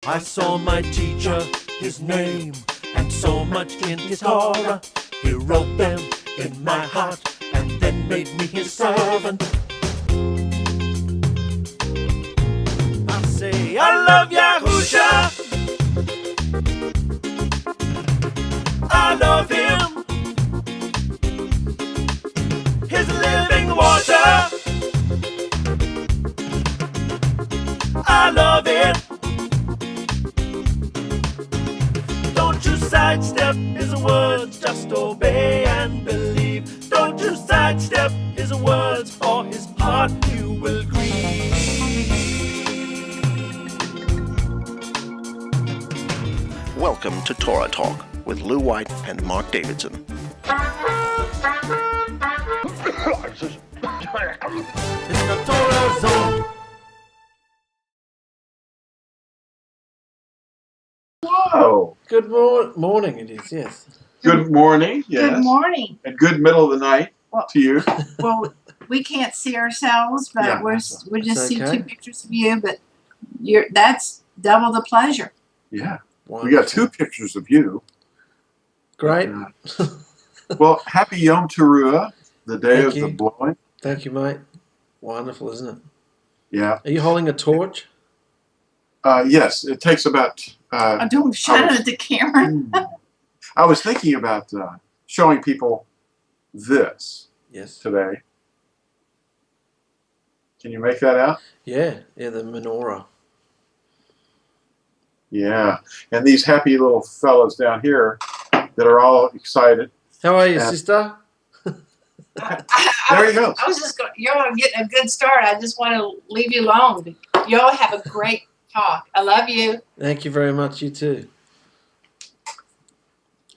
I saw my teacher, his name, and so much in his Torah. He wrote them in my heart, and then made me his servant. I say, I love Yahusha. I love him. His living water. I love it. Don't you sidestep his words, just obey and believe. Don't you sidestep his words, for his heart you will grieve. Welcome to Torah Talk with Lew White and Mark Davidson. It's the Torah Zone. Oh, Good morning, it is, yes. good morning. Yes. Good morning. And good middle of the night to you. Well, we can't see ourselves, but Yeah, we that's just see okay. two pictures of you. But that's double the pleasure. Yeah. We Wonderful. got two pictures of you. Great. Well, happy Yom Teruah, the day Thank of the you. blowing. Thank you, mate. Wonderful, isn't it? Yeah. Are you holding a torch? Yes, it takes about. Don't shut it at the camera. I was thinking about showing people this Yes. today. Can you make that out? Yeah, the menorah. Yeah. And these happy little fellas down here that are all excited. How are you, Yeah. sister? There you go. I was just going. Y'all getting a good start. I just want to leave you alone. Y'all have a great talk. I love you. Thank you very much, you too.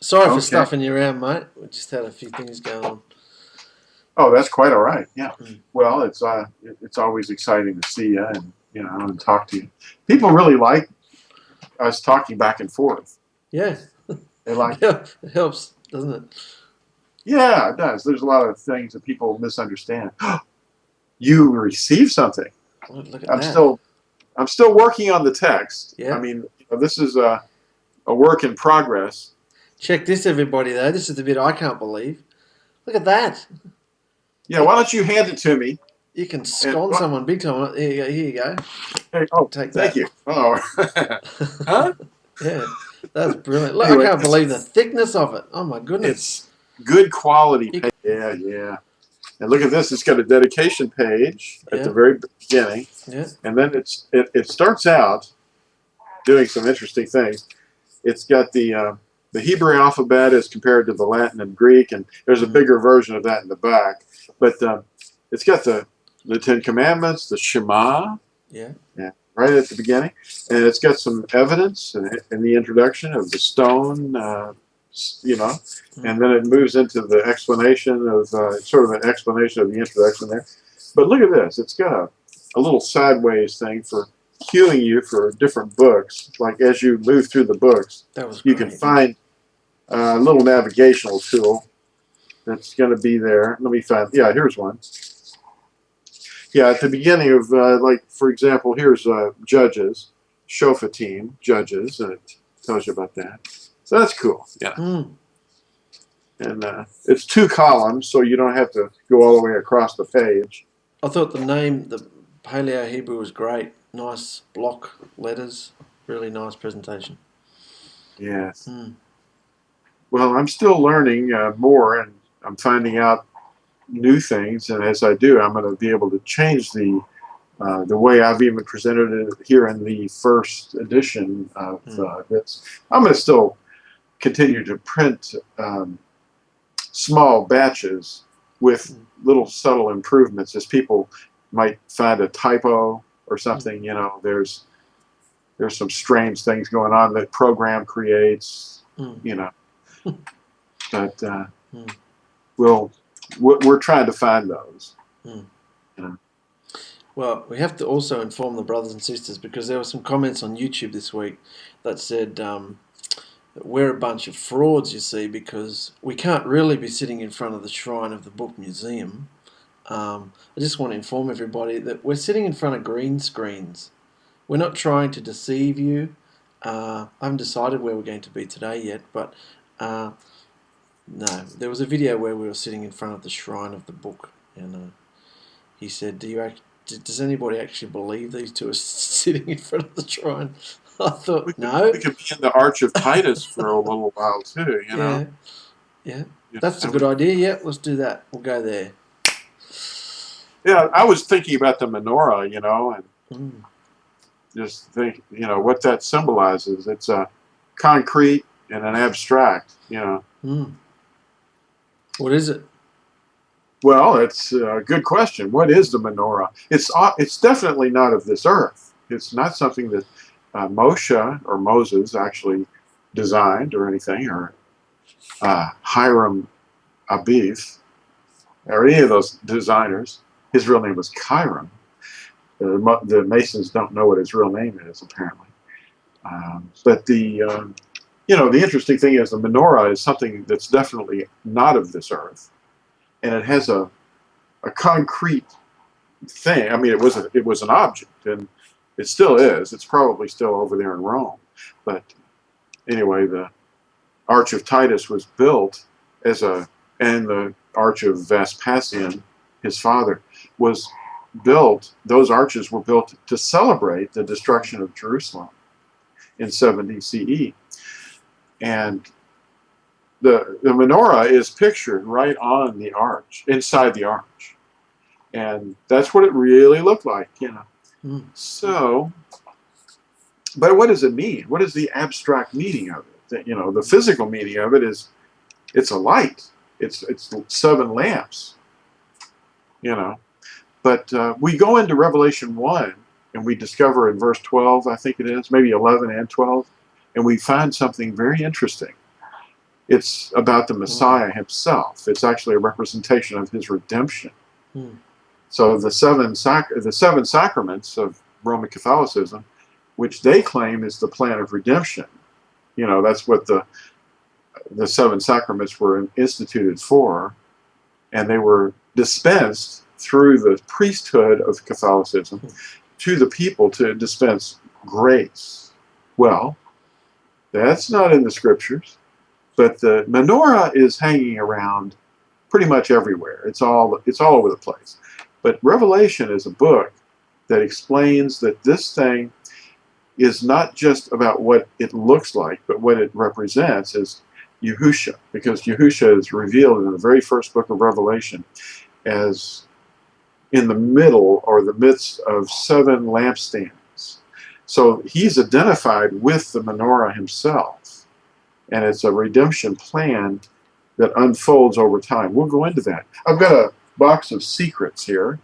Sorry for Okay. stuffing you around, mate. We just had a few things going on. Oh, that's quite all right. Yeah. Mm. Well, it's always exciting to see you and and talk to you. People really like us talking back and forth. Yeah. They like, Yeah, it helps, doesn't it? yeah, it does. There's a lot of things that people misunderstand. You received something. Oh, look at I'm that. still working on the text. Yeah. I mean, this is a work in progress. Check this, everybody, though. This is the bit I can't believe. Look at that. Yeah. Why don't you hand it to me? You can scone what- someone big time. Here you go. Here you go. Hey, oh, Take thank that. you. Oh, huh? Yeah, that's brilliant. Look, Anyway, I can't believe the thickness of it. Oh my goodness! It's good quality. You- Yeah, yeah. And look at this. It's got a dedication page at Yeah. the very beginning, Yeah, and then it starts out doing some interesting things. It's got the Hebrew alphabet as compared to the Latin and Greek, and there's a bigger version of that in the back. But it's got the Ten Commandments, the Shema, yeah, right at the beginning, and it's got some evidence in the introduction of the stone, and then it moves into the explanation of sort of an explanation of the introduction there. But look at this; it's got a little sideways thing for cueing you for different books. Like as you move through the books, that was you great. can find a little navigational tool that's going to be there. Let me find. Yeah, here's one. Yeah, at the beginning of, like, for example, here's Judges, Shofatim, Judges, and it tells you about that. So that's cool. Yeah. Mm. And it's 2 columns, so you don't have to go all the way across the page. I thought the name, the Paleo Hebrew, was great. Nice block letters. Really nice presentation. Yes. Mm. Well, I'm still learning more, and I'm finding out new things. And as I do, I'm going to be able to change the way I've even presented it here in the first edition of this. I'm going to still continue to print small batches with little subtle improvements as people might find a typo or something. There's some strange things going on that program creates, but we're trying to find those. Well, we have to also inform the brothers and sisters, because there were some comments on YouTube this week that said that we're a bunch of frauds, you see, because we can't really be sitting in front of the shrine of the Book Museum. I just want to inform everybody that we're sitting in front of green screens. We're not trying to deceive you. I haven't decided where we're going to be today yet, but no, there was a video where we were sitting in front of the shrine of the book, and he said, does anybody actually believe these two are sitting in front of the shrine? I thought, no. We could be in the Arch of Titus for a little while too, you know. Yeah. That's a good idea. Yeah, let's do that. We'll go there. Yeah, I was thinking about the menorah, you know, and just think, you know, what that symbolizes. It's a concrete and an abstract, you know. What is it? Well, it's a good question. What is the menorah? It's definitely not of this earth. It's not something that Moshe or Moses actually designed or anything, or Hiram Abiv, or any of those designers. His real name was Chiram. The Masons don't know what his real name is, apparently. But the the interesting thing is the menorah is something that's definitely not of this earth, and it has a concrete thing. I mean, it was an object, and it still is. It's probably still over there in Rome. But anyway, the Arch of Titus was built and the Arch of Vespasian, his father, was built. Those arches were built to celebrate the destruction of Jerusalem in 70 CE. And the menorah is pictured right on the arch, inside the arch. And that's what it really looked like, you know. So, but what does it mean? What is the abstract meaning of it? You know, the physical meaning of it is it's a light. It's 7 lamps, you know. But we go into Revelation 1 and we discover in verse 12, I think it is, maybe 11 and 12, and we find something very interesting. It's about the Messiah himself. It's actually a representation of his redemption. So the seven sacraments of Roman Catholicism, which they claim is the plan of redemption, you know, that's what the 7 sacraments were instituted for, and they were dispensed through the priesthood of Catholicism to the people to dispense grace. Well, that's not in the scriptures, but the menorah is hanging around pretty much everywhere. It's all over the place. But Revelation is a book that explains that this thing is not just about what it looks like, but what it represents is YAHUSHA, because YAHUSHA is revealed in the very first book of Revelation as in the middle or the midst of 7 lampstands. So he's identified with the menorah himself, and it's a redemption plan that unfolds over time. We'll go into that. I've got a box of secrets here.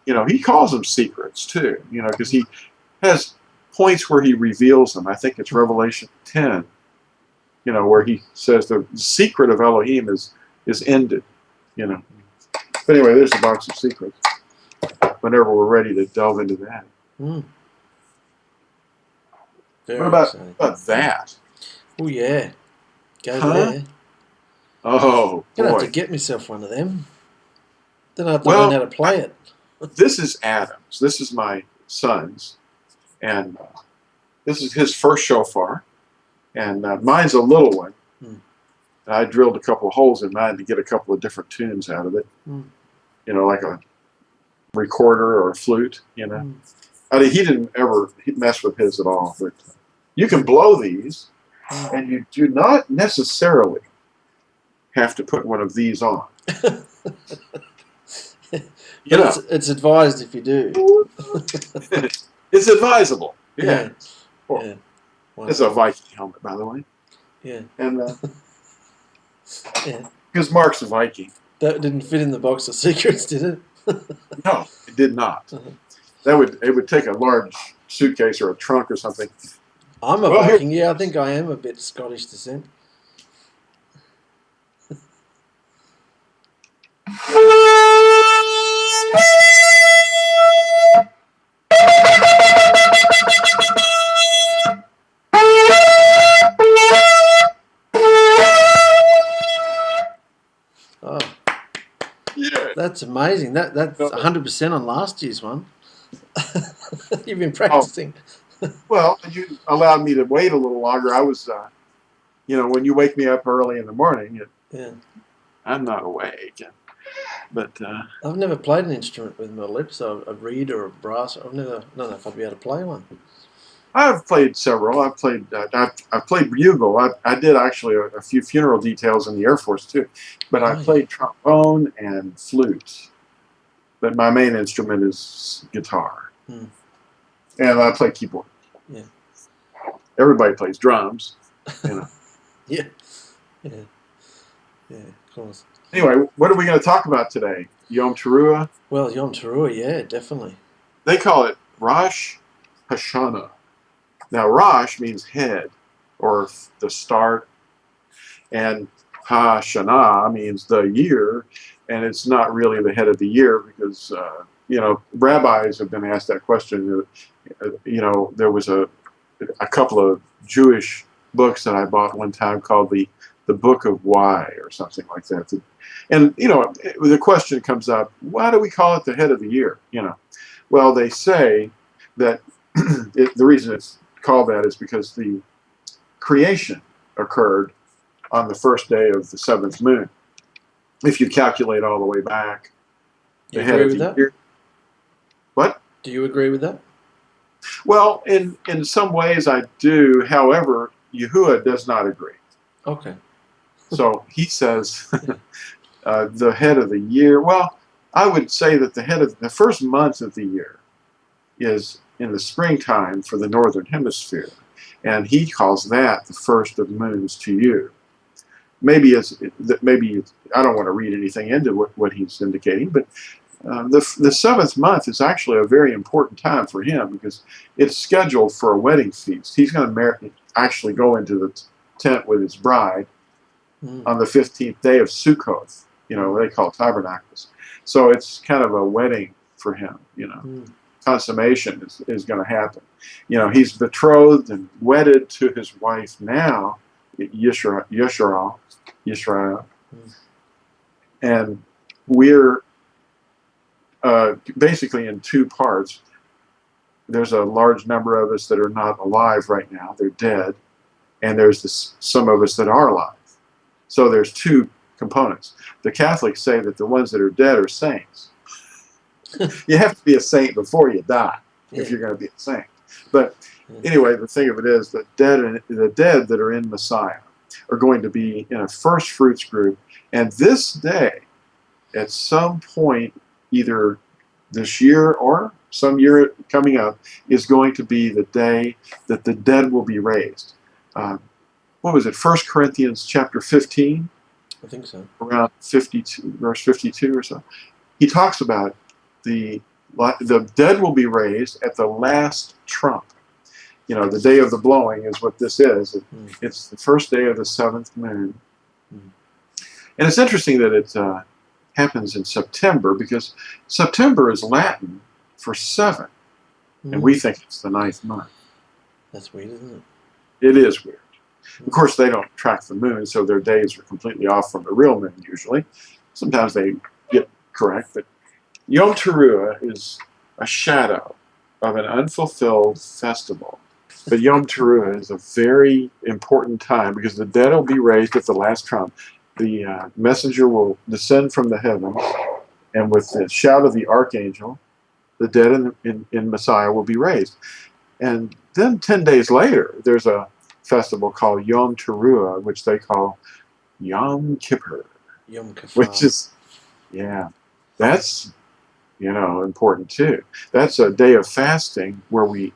You know, he calls them secrets too, you know, because he has points where he reveals them. I think it's Revelation 10, you know, where he says the secret of Elohim is ended, you know. But anyway, there's a box of secrets whenever we're ready to delve into that. What about that? Oh, yeah. Go there. Oh, boy. I'm going to have to get myself one of them. Then I have to learn how to play it. This is Adam's. This is my son's. And this is his first shofar. And mine's a little one. And I drilled a couple of holes in mine to get a couple of different tunes out of it. You know, like a recorder or a flute, you know. I mean, he didn't ever mess with his at all. But you can blow these, and you do not necessarily have to put one of these on. You know. It's advised if you do. It's advisable. Yeah. Yeah. It's a Viking helmet, by the way. Yeah. And because Mark's a Viking. That didn't fit in the box of secrets, did it? No, it did not. It would take a large suitcase or a trunk or something. I'm a Viking. Yeah, I think I am a bit Scottish descent. Oh, Yeah. that's amazing. That's 100% on last year's one. You've been practicing. Well, you allowed me to wait a little longer. I was, when you wake me up early in the morning, Yeah. I'm not awake. But I've never played an instrument with my lips, a reed or a brass. I don't know if I'd be able to play one. I've played several. I've played bugle. I did actually a few funeral details in the Air Force too. But I Oh, played trombone and flute. But my main instrument is guitar. Hmm. And I play keyboard. Yeah. Everybody plays drums. Yeah. Yeah. Yeah, of course. Anyway, what are we going to talk about today? Yom Teruah? Well, Yom Teruah, yeah, definitely. They call it Rosh Hashanah. Now, Rosh means head or the start, and Hashanah means the year, and it's not really the head of the year because, rabbis have been asked that question. There was a couple of Jewish books that I bought one time called the Book of Why or something like that. And, the question comes up, why do we call it the head of the year? Well, they say that the reason it's called that is because the creation occurred on the first day of the seventh moon. If you calculate all the way back, You the head agree of with the that? year. What? Do you agree with that? Well, in some ways I do. However, Yahuwah does not agree. Okay. So he says the head of the year. Well, I would say that the first month of the year is in the springtime for the northern hemisphere, and he calls that the first of moons to you. Maybe I don't want to read anything into what he's indicating, but the seventh month is actually a very important time for him because it's scheduled for a wedding feast. He's going to actually go into the tent with his bride on the 15th day of Sukkoth. They call tabernacles. So it's kind of a wedding for him. Consummation is going to happen. He's betrothed and wedded to his wife now, Yisrael. And we're basically in two parts. There's a large number of us that are not alive right now. They're dead. And there's some of us that are alive. So there's two components. The Catholics say that the ones that are dead are saints. You have to be a saint before you die if you're going to be a saint. But anyway, the thing of it is that the dead that are in Messiah are going to be in a first fruits group. And this day, at some point, either this year or some year coming up, is going to be the day that the dead will be raised. What was it? 1 Corinthians chapter 15? I think so. Around 52, verse 52 or so. He talks about the dead will be raised at the last trump. The day of the blowing is what this is. It's the first day of the seventh moon. And it's interesting that it happens in September because September is Latin for 7. And we think it's the 9th month. That's weird, isn't it? It is weird. Of course, they don't track the moon, so their days are completely off from the real moon usually. Sometimes they get correct, but Yom Teruah is a shadow of an unfulfilled festival. But Yom Teruah is a very important time because the dead will be raised at the last trump. The messenger will descend from the heavens, and with the shout of the archangel, the dead in Messiah will be raised. And then 10 days later, there's a festival called Yom Teruah, which they call Yom Kippur. Yom Kippur. Which is, that's, important too. That's a day of fasting where we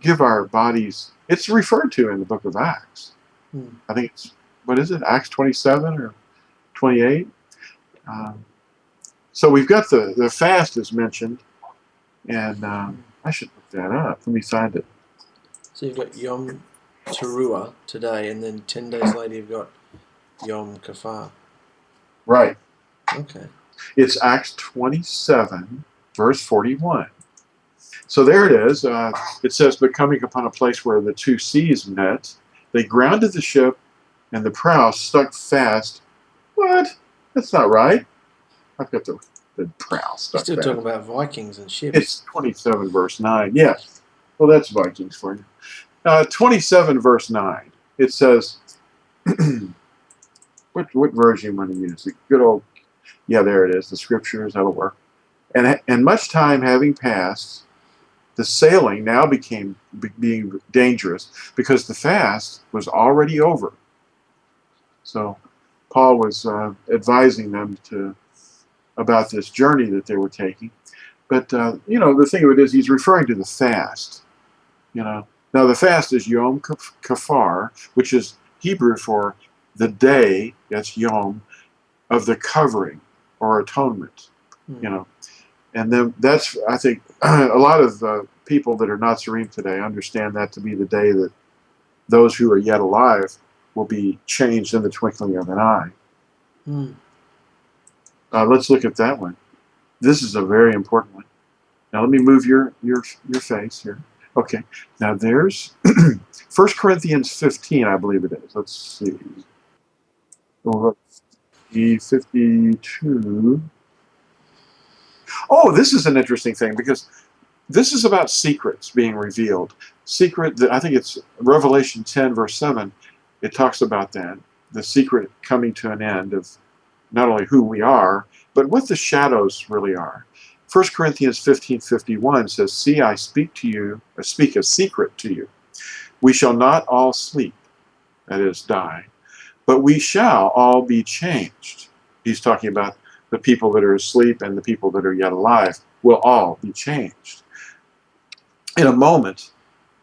give our bodies, it's referred to in the book of Acts. I think it's, what is it, Acts 27 or 28? So we've got the fast is mentioned, and I should look that up. Let me find it. So you've got Yom Teruah today, and then 10 days later you've got Yom Kippur. Right. Okay. It's Acts 27, verse 41. So there it is. It says, but coming upon a place where the two seas met, they grounded the ship, and the prow stuck fast. What? That's not right. I've got the prow You're stuck still fast. talking about Vikings and ships. It's 27, verse 9. Yes. Well, that's Vikings for you. 27 verse 9. It says, what version you want to use? The good old, yeah, there it is. The scriptures, that'll work. And much time having passed, the sailing now became being dangerous because the fast was already over. So Paul was advising them about this journey that they were taking. But, you know, the thing of it is he's referring to the fast. You know, now the fast is Yom Kafar, which is Hebrew for the day, that's Yom, of the covering or atonement, you know. And then that's, I think, a lot of people that are Nazarene today understand that to be the day that those who are yet alive will be changed in the twinkling of an eye. Let's look at that one. This is a very important one. Now let me move your face here. Okay, now there's 1 Corinthians 15, I believe it is. Let's see. 52. Oh, this is an interesting thing because this is about secrets being revealed. Secret, I think it's Revelation 10, verse 7. It talks about that. The secret coming to an end of not only who we are, but what the shadows really are. 1 Corinthians 15:51 says, "See, I speak to you, or speak a secret to you. We shall not all sleep," that is, die, "but we shall all be changed." He's talking about the people that are asleep and the people that are yet alive will all be changed. In a moment,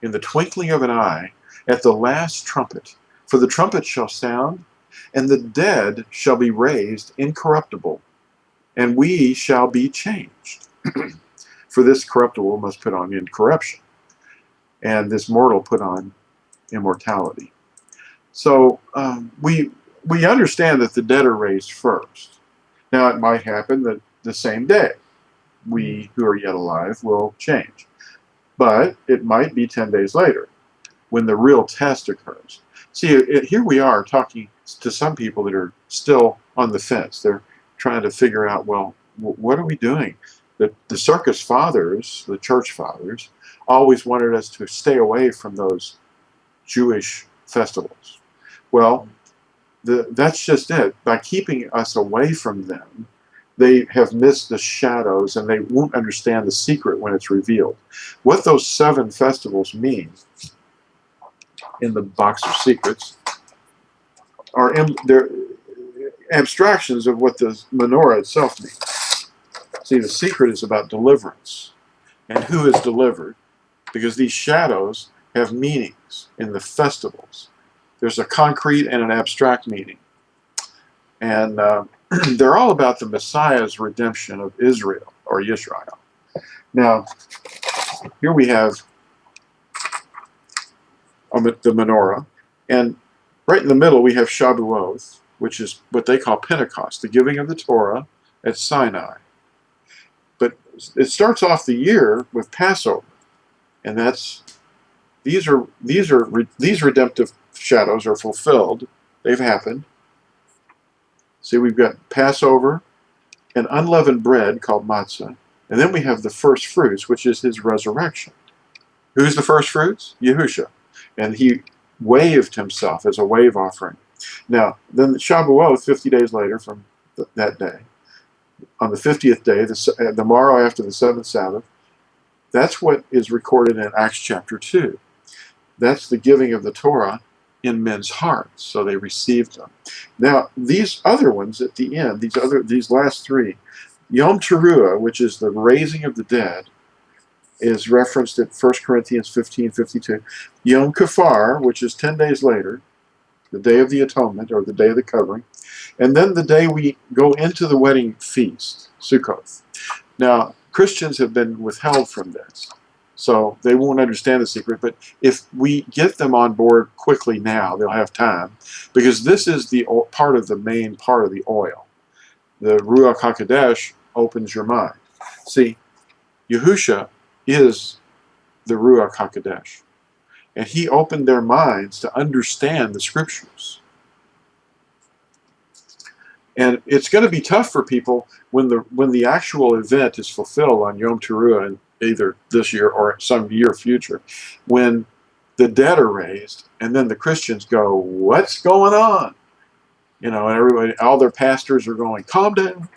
in the twinkling of an eye, at the last trumpet, for the trumpet shall sound, and the dead shall be raised incorruptible, and we shall be changed. For this corruptible must put on incorruption, and this mortal put on immortality. So we understand that the dead are raised first. Now it might happen that the same day we who are yet alive will change, but it might be 10 days later when the real test occurs. See, here we are talking to some people that are still on the fence. They're trying to figure out, well, what are we doing? The circus fathers, the church fathers, always wanted us to stay away from those Jewish festivals. Well, that's just it. By keeping us away from them, they have missed the shadows and they won't understand the secret when it's revealed. What those 7 festivals mean in the box of secrets are they're abstractions of what the menorah itself means. See, the secret is about deliverance and who is delivered, because these shadows have meanings in the festivals. There's a concrete and an abstract meaning. And they're all about the Messiah's redemption of Israel, or Yisrael. Now, here we have the menorah, and right in the middle we have Shavuot, which is what they call Pentecost, the giving of the Torah at Sinai. But it starts off the year with Passover, and these redemptive shadows are fulfilled. They've happened. See, we've got Passover and unleavened bread called matzah, and then we have the first fruits, which is his resurrection. Who's the first fruits? Yahusha. And he waved himself as a wave offering. Now, then the Shavuot, 50 days later from that day, on the 50th day, the morrow after the 7th Sabbath, that's what is recorded in Acts chapter 2. That's the giving of the Torah in men's hearts, so they received them. Now, these other ones at the end, these last 3, Yom Teruah, which is the raising of the dead, is referenced at 1 Corinthians 15:52. Yom Kafar, which is 10 days later, the day of the atonement, or the day of the covering, and then the day we go into the wedding feast, Sukkot. Now, Christians have been withheld from this, so they won't understand the secret, but if we get them on board quickly now, they'll have time, because this is the main part of the oil. The Ruach HaKodesh opens your mind. See, Yahusha is the Ruach HaKodesh, and he opened their minds to understand the scriptures. And it's going to be tough for people when the actual event is fulfilled on Yom Teruah either this year or some year future, when the dead are raised, and then the Christians go, "What's going on?" You know, and everybody, all their pastors are going, "Calm down.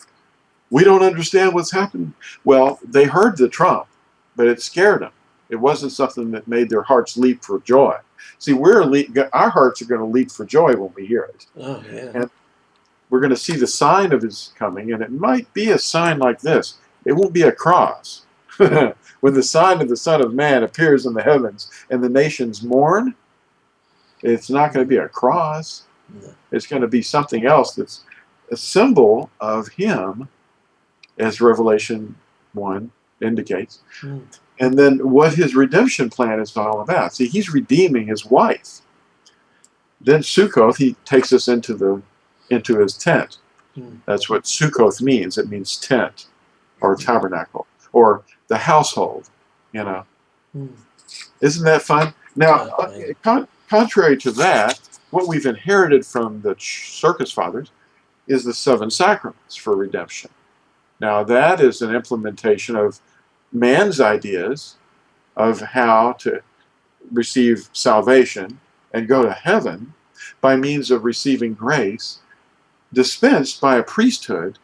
We don't understand what's happening." Well, they heard the trump, but it scared them. It wasn't something that made their hearts leap for joy. See, our hearts are going to leap for joy when we hear it. Oh, yeah. And we're going to see the sign of his coming, and it might be a sign like this. It won't be a cross. When the sign of the Son of Man appears in the heavens and the nations mourn, it's not going to be a cross. No. It's going to be something else that's a symbol of him, as Revelation 1 indicates. Mm. And then what his redemption plan is all about. See, he's redeeming his wife. Then Sukkoth, he takes us into his tent. Mm. That's what Sukkoth means. It means tent or tabernacle or the household, you know. Mm. Isn't that fun? Now, contrary to that, what we've inherited from the Circus Fathers is the 7 sacraments for redemption. Now, that is an implementation of man's ideas of how to receive salvation and go to heaven by means of receiving grace dispensed by a priesthood.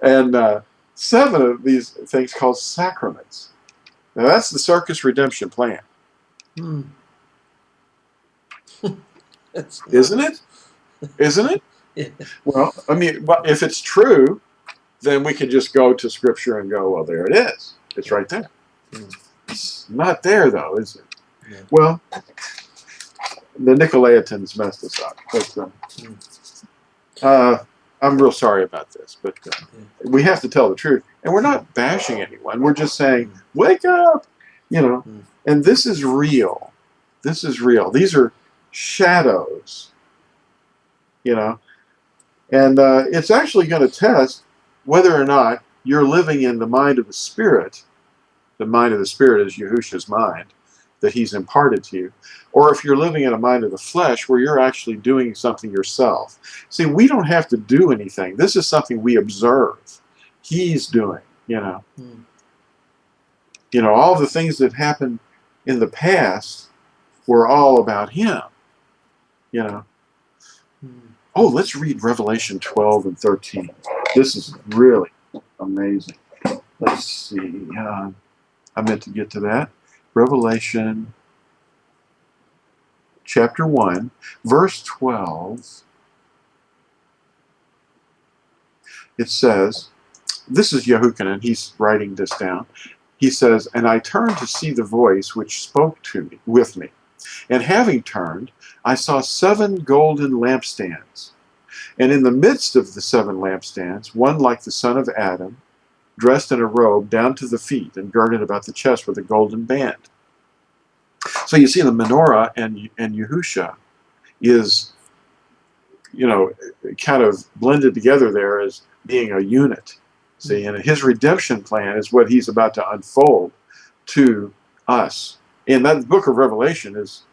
And 7 of these things called sacraments. Now, that's the circus redemption plan. Mm. Isn't it? Isn't it? Yeah. Well, I mean, if it's true, then we can just go to Scripture and go, well, there it is. It's right there. Mm. It's not there, though, is it? Yeah. Well, the Nicolaitans messed us up. But, I'm real sorry about this, but we have to tell the truth. And we're not bashing anyone. We're just saying, wake up, you know. Mm. And this is real. This is real. These are shadows, you know. And it's actually going to test whether or not you're living in the mind of the Spirit. The mind of the Spirit is Yahusha's mind that he's imparted to you. Or if you're living in a mind of the flesh where you're actually doing something yourself. See, we don't have to do anything. This is something we observe. He's doing, you know. Mm. You know, all the things that happened in the past were all about him, you know. Mm. Oh, let's read Revelation 12 and 13. This is really amazing. Let's see. I meant to get to that. Revelation chapter 1, verse 12. It says, this is Yahuchanan, he's writing this down. He says, "And I turned to see the voice which spoke to me, with me. And having turned, I saw 7 golden lampstands. And in the midst of the 7 lampstands, one like the son of Adam, dressed in a robe down to the feet and girded about the chest with a golden band." So you see the menorah and Yahusha is, you know, kind of blended together there as being a unit. See, and his redemption plan is what he's about to unfold to us. And that book of Revelation is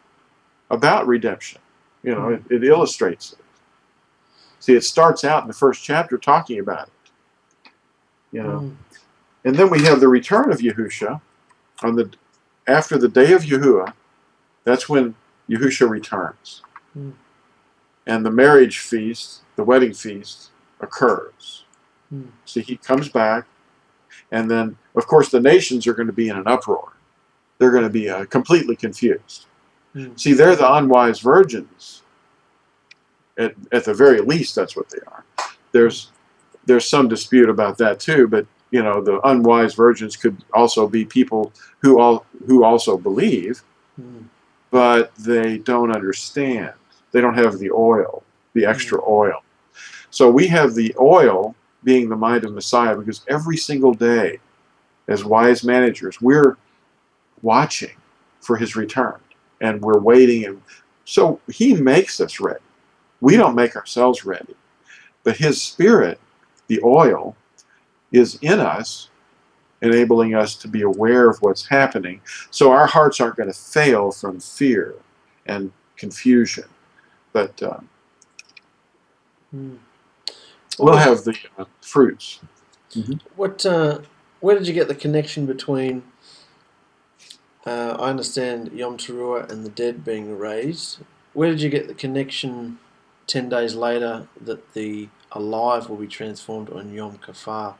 about redemption. You know, it illustrates it. See, it starts out in the first chapter talking about it. You know. Mm. And then we have the return of Yahusha after the day of Yahuwah. That's when Yahusha returns. Mm. And the marriage feast, the wedding feast, occurs. Mm. See, he comes back, and then, of course, the nations are going to be in an uproar. They're going to be completely confused. Mm. See, they're the unwise virgins. At the very least, that's what they are. There's some dispute about that too, but you know, the unwise virgins could also be people who also believe, but they don't understand. They don't have the oil, the extra oil. So we have the oil being the mind of Messiah, because every single day, as wise managers, we're watching for his return, and we're waiting. And so he makes us ready. We don't make ourselves ready, but his Spirit, the oil, is in us, enabling us to be aware of what's happening, so our hearts aren't going to fail from fear and confusion. But we'll have the fruits. What where did you get the connection between? I understand Yom Teruah and the dead being raised. Where did you get the connection 10 days later that the alive will be transformed on Yom Kippur?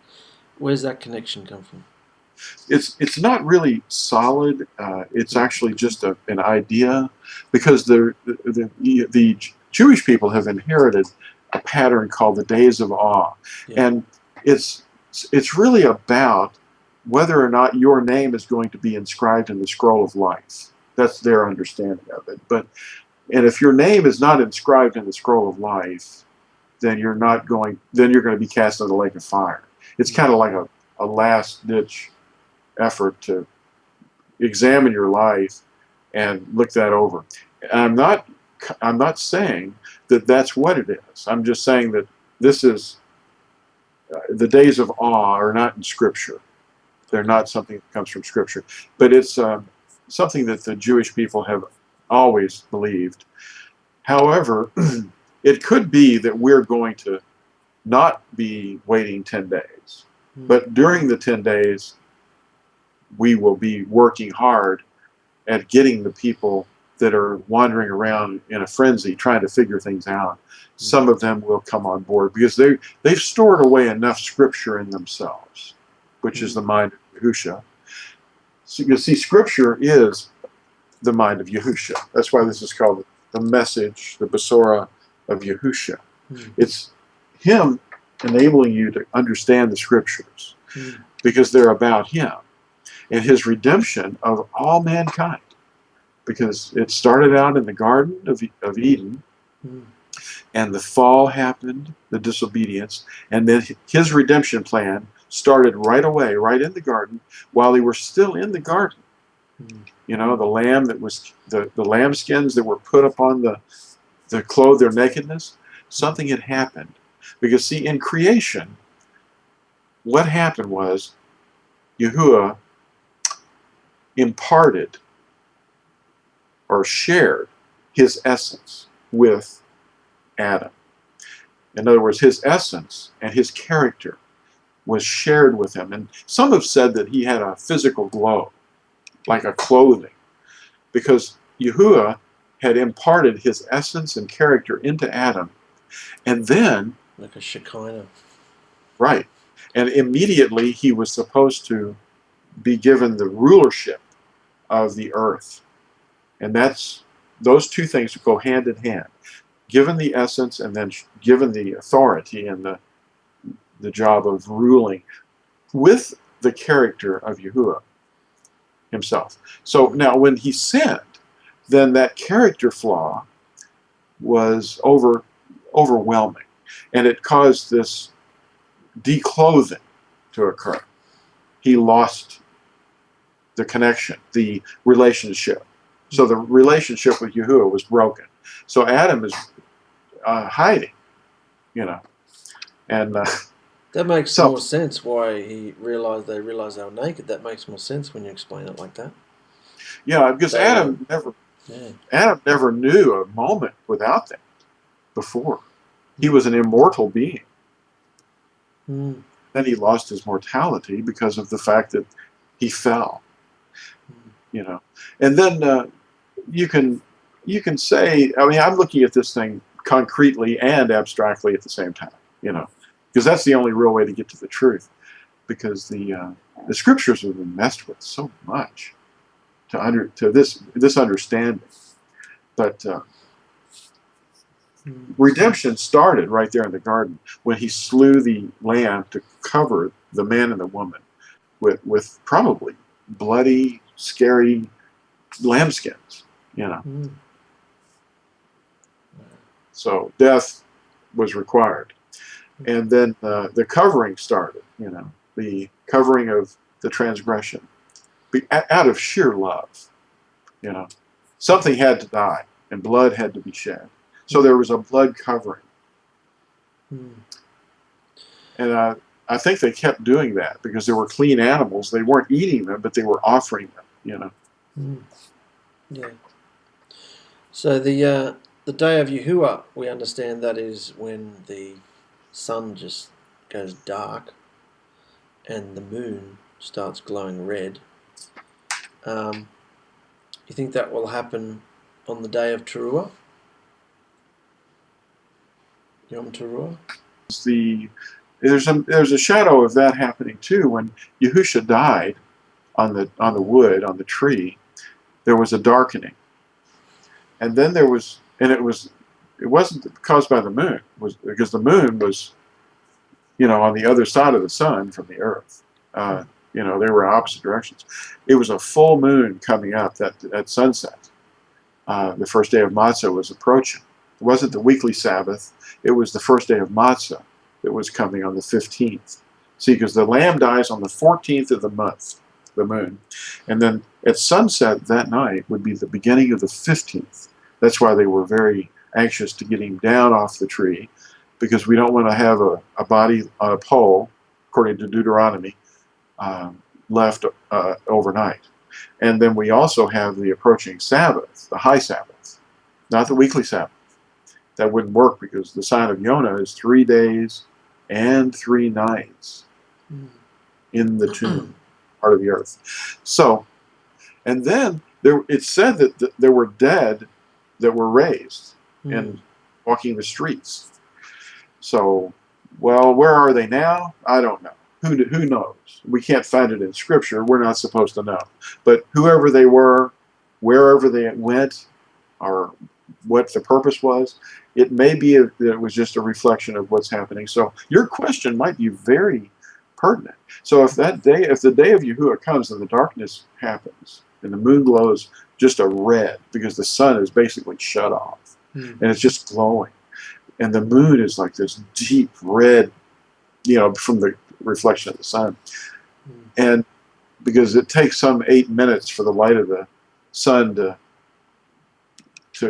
Where's that connection come from? It's not really solid. It's actually just an idea, because the Jewish people have inherited a pattern called the Days of Awe, Yeah. and it's really about whether or not your name is going to be inscribed in the scroll of life. That's their understanding of it. And if your name is not inscribed in the scroll of life, then you're going to be cast into the lake of fire. It's kind of like a last ditch effort to examine your life and look that over. And I'm not saying that that's what it is. I'm just saying that this is the Days of Awe are not in Scripture. They're not something that comes from Scripture, but it's something that the Jewish people have always believed. However, it could be that we're going to not be waiting 10 days, but during the 10 days, we will be working hard at getting the people that are wandering around in a frenzy trying to figure things out. Some of them will come on board because they've stored away enough Scripture in themselves, which is the mind of Yahusha. So you see, Scripture is the mind of Yahusha. That's why this is called the message, the BESORAH of Yahusha. It's him enabling you to understand the Scriptures because they're about him and his redemption of all mankind. Because it started out in the Garden of Eden, and the fall happened, the disobedience, and then his redemption plan started right away, right in the garden, while they were still in the garden. You know, the lamb that was the lambskins that were put upon the clothe their nakedness, something had happened. Because see, in creation, what happened was Yahuwah imparted or shared his essence with Adam. In other words, his essence and his character was shared with him. And some have said that he had a physical glow, like a clothing, because Yahuwah had imparted his essence and character into Adam. And then, like a Shekinah. right, and immediately he was supposed to be given the rulership of the earth. And those two things go hand in hand. Given the essence and then given the authority and the job of ruling with the character of Yahuwah himself. So now when he sinned, then that character flaw was overwhelming. And it caused this declothing to occur. He lost the connection, the relationship. So the relationship with Yahuwah was broken. So Adam is hiding, you know, and that makes more sense. Why they realized they were naked. That makes more sense when you explain it like that. Yeah, because Adam never knew a moment without that before. He was an immortal being. Then he lost his mortality because of the fact that he fell. You know, and then you can say, I mean, I'm looking at this thing concretely and abstractly at the same time, you know, because that's the only real way to get to the truth. Because the Scriptures have been messed with so much to this understanding, but redemption started right there in the garden when he slew the lamb to cover the man and the woman with probably bloody, scary lambskins, you know. So death was required. And then the covering started, you know, the covering of the transgression. Out of sheer love, you know. Something had to die, and blood had to be shed. So there was a blood covering. And I think they kept doing that because there were clean animals. They weren't eating them, but they were offering them, you know. Yeah. So the day of Yahuwah, we understand that is when the sun just goes dark and the moon starts glowing red. You think that will happen on the day of Teruah? Yom Teruah? There's a shadow of that happening too. When Yahusha died on the wood, on the tree, there was a darkening. And then it wasn't caused by the moon. It was because the moon was, on the other side of the sun from the earth. They were opposite directions. It was a full moon coming up at sunset. The first day of Matzah was approaching. It wasn't the weekly Sabbath. It was the first day of Matzah that was coming on the 15th. See, because the lamb dies on the 14th of the month, the moon. And then at sunset that night would be the beginning of the 15th. That's why they were very anxious to get him down off the tree, because we don't want to have a body on a pole, according to Deuteronomy, left overnight. And then we also have the approaching Sabbath, the high Sabbath, not the weekly Sabbath. That wouldn't work because the sign of Yonah is 3 days and 3 nights in the tomb, part of the earth. So, and then it's said that there were dead that were raised and walking the streets. So, well, where are they now? I don't know. Who knows? We can't find it in Scripture. We're not supposed to know. But whoever they were, wherever they went, or what the purpose was, it may be that it was just a reflection of what's happening. So your question might be very pertinent. So if the day of Yahuwah comes and the darkness happens and the moon glows just a red because the sun is basically shut off and it's just glowing, and the moon is like this deep red, from the reflection of the sun, and because it takes some 8 minutes for the light of the sun to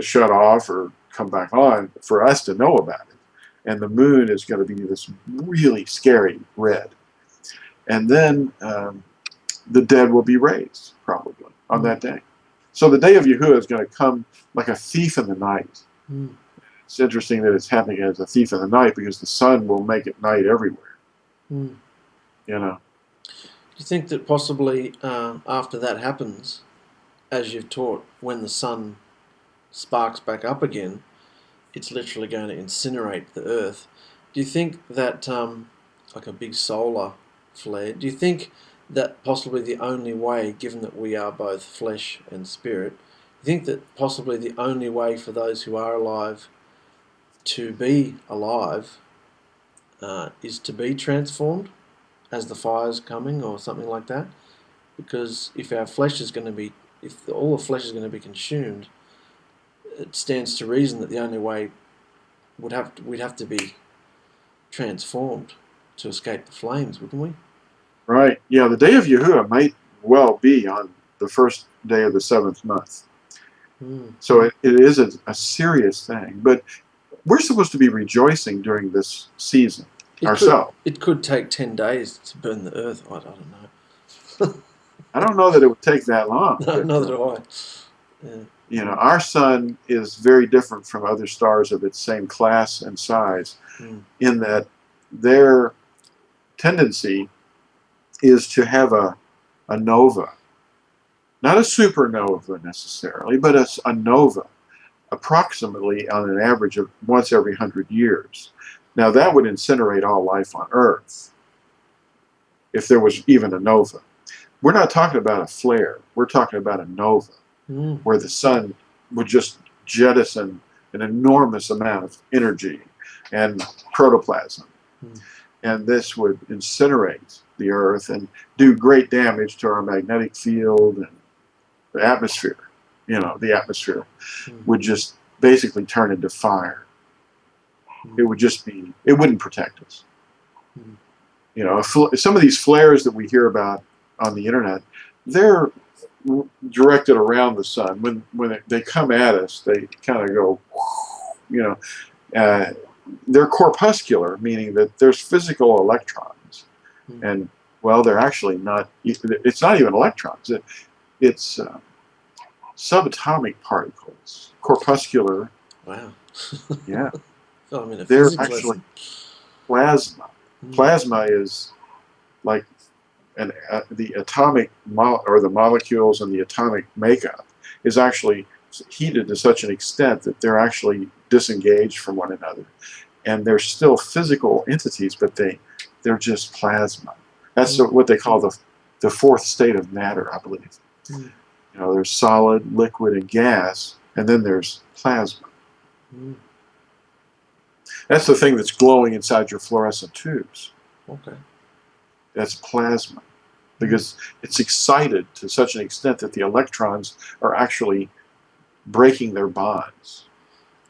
shut off or come back on for us to know about it, and the moon is going to be this really scary red, and then the dead will be raised probably on that day. So the day of Yahuwah is going to come like a thief in the night. It's interesting that it's happening as a thief in the night because the sun will make it night everywhere. Do you think that possibly after that happens, as you've taught, when the sun sparks back up again, it's literally going to incinerate the earth? Do you think that, like a big solar flare, do you think that possibly the only way, given that we are both flesh and spirit, do you think that possibly the only way for those who are alive to be alive is to be transformed as the fire's coming or something like that? Because if our flesh is going to be, if all the flesh is going to be consumed, it stands to reason that the only way we'd have to be transformed to escape the flames, wouldn't we? Right. Yeah, the day of Yahuwah might well be on the first day of the 7th month. So it is a serious thing. But we're supposed to be rejoicing during this season ourselves. It could take 10 days to burn the earth. I don't know. I don't know that it would take that long. No, neither do I. Yeah. Our sun is very different from other stars of its same class and size in that their tendency is to have a nova. Not a supernova necessarily, but a nova, approximately on an average of once every 100 years. Now that would incinerate all life on Earth, if there was even a nova. We're not talking about a flare. We're talking about a nova, where the sun would just jettison an enormous amount of energy and protoplasm. And this would incinerate the Earth and do great damage to our magnetic field and the atmosphere. The atmosphere would just basically turn into fire. It would just be, it wouldn't protect us. Some of these flares that we hear about on the internet, they're directed around the sun. When they come at us, they kind of go, they're corpuscular, meaning that there's physical electrons. And, well, they're actually not, it's not even electrons. It's subatomic particles, corpuscular. Wow. Yeah. I'm in a They're physics actually lesson. plasma. Plasma is like and the atomic or the molecules and the atomic makeup is actually heated to such an extent that they're actually disengaged from one another, and they're still physical entities, but they're just plasma. That's what they call the fourth state of matter, I believe. You know, there's solid, liquid, and gas, and then there's plasma. That's the thing that's glowing inside your fluorescent tubes. Okay. That's plasma, because it's excited to such an extent that the electrons are actually breaking their bonds.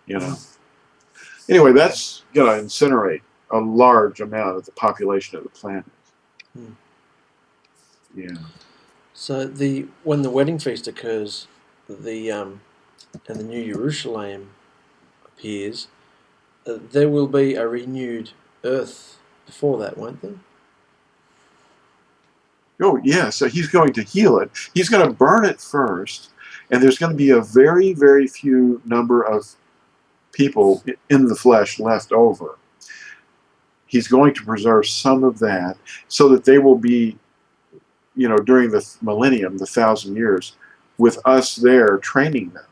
You know. Anyway, that's going to incinerate a large amount of the population of the planet. Yeah. So when the wedding feast occurs, and the New Jerusalem appears, there will be a renewed earth before that, won't there? Oh, yeah. So he's going to heal it. He's going to burn it first, and there's going to be a very, very few number of people in the flesh left over. He's going to preserve some of that so that they will be, you know, during the millennium, the 1,000 years, with us there training them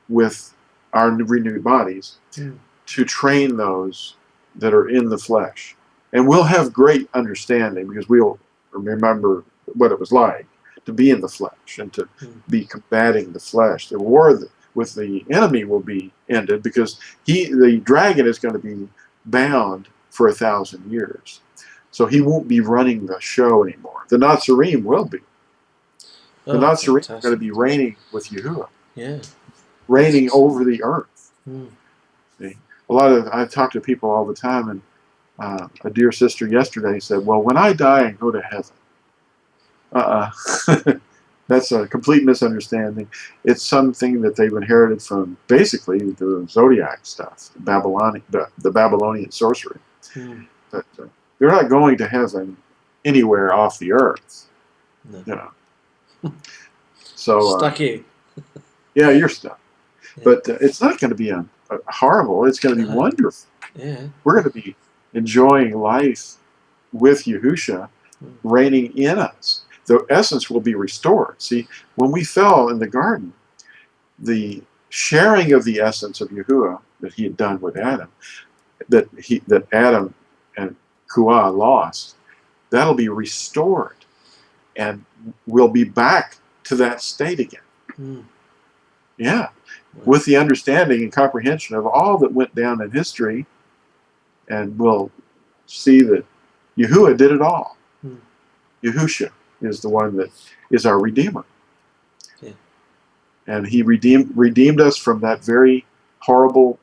with our renewed bodies to train those that are in the flesh. And we'll have great understanding because we'll remember what it was like to be in the flesh and to be combating the flesh. The war with the enemy will be ended because the dragon is going to be bound for 1,000 years. So he won't be running the show anymore. The Nazarene will be. The Nazarene are going to be reigning with Yahuwah. Yeah. Reigning over the earth. See? I talk to people all the time, and a dear sister yesterday said, well, when I die and go to heaven, that's a complete misunderstanding. It's something that they've inherited from basically the zodiac stuff, the Babylonian sorcery. But they're not going to heaven anywhere off the earth. No. You know. So stuck here. Yeah, you're stuck. Yeah. But it's not going to be horrible. It's going to be wonderful. Yeah. We're going to be enjoying life with Yahusha reigning in us. The essence will be restored. See, when we fell in the garden, the sharing of the essence of Yahuwah that he had done with Adam, that Adam and Kuah lost, that'll be restored, and we'll be back to that state again. Yeah, with the understanding and comprehension of all that went down in history, and we'll see that Yahuwah did it all. Yahusha is the one that is our Redeemer. Yeah. And he redeemed us from that very horrible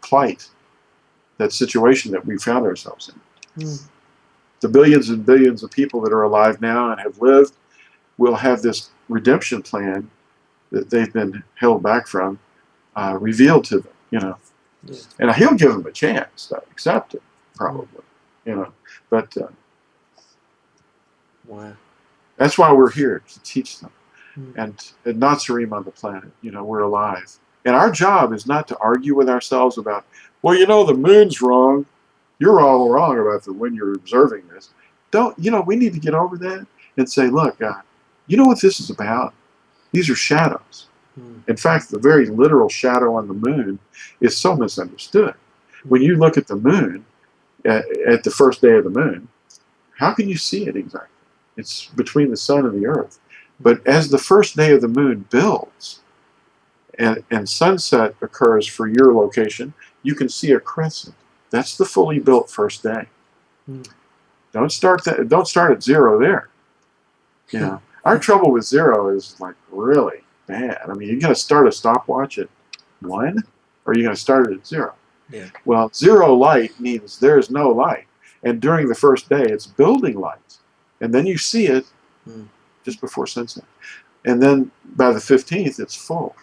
plight, that situation that we found ourselves in. The billions and billions of people that are alive now and have lived will have this redemption plan that they've been held back from revealed to them, you know. Yeah. And he'll give them a chance to accept it, probably, you know. But wow. That's why we're here, to teach them. And not Sareem on the planet, you know, we're alive. And our job is not to argue with ourselves about, well, you know, the moon's wrong. You're all wrong about when you're observing this. We need to get over that and say, look, you know what this is about? These are shadows. In fact, the very literal shadow on the moon is so misunderstood. When you look at the moon, at the first day of the moon, how can you see it exactly? It's between the sun and the earth. But as the first day of the moon builds and sunset occurs for your location, you can see a crescent. That's the fully built first day. Don't start at zero there. You know, our trouble with zero is like really bad. I mean, you're going to start a stopwatch at 1, or you're going to start it at 0. Yeah. Well, zero light means there's no light. And during the first day, it's building light. And then you see it just before sunset. And then by the 15th, it's full.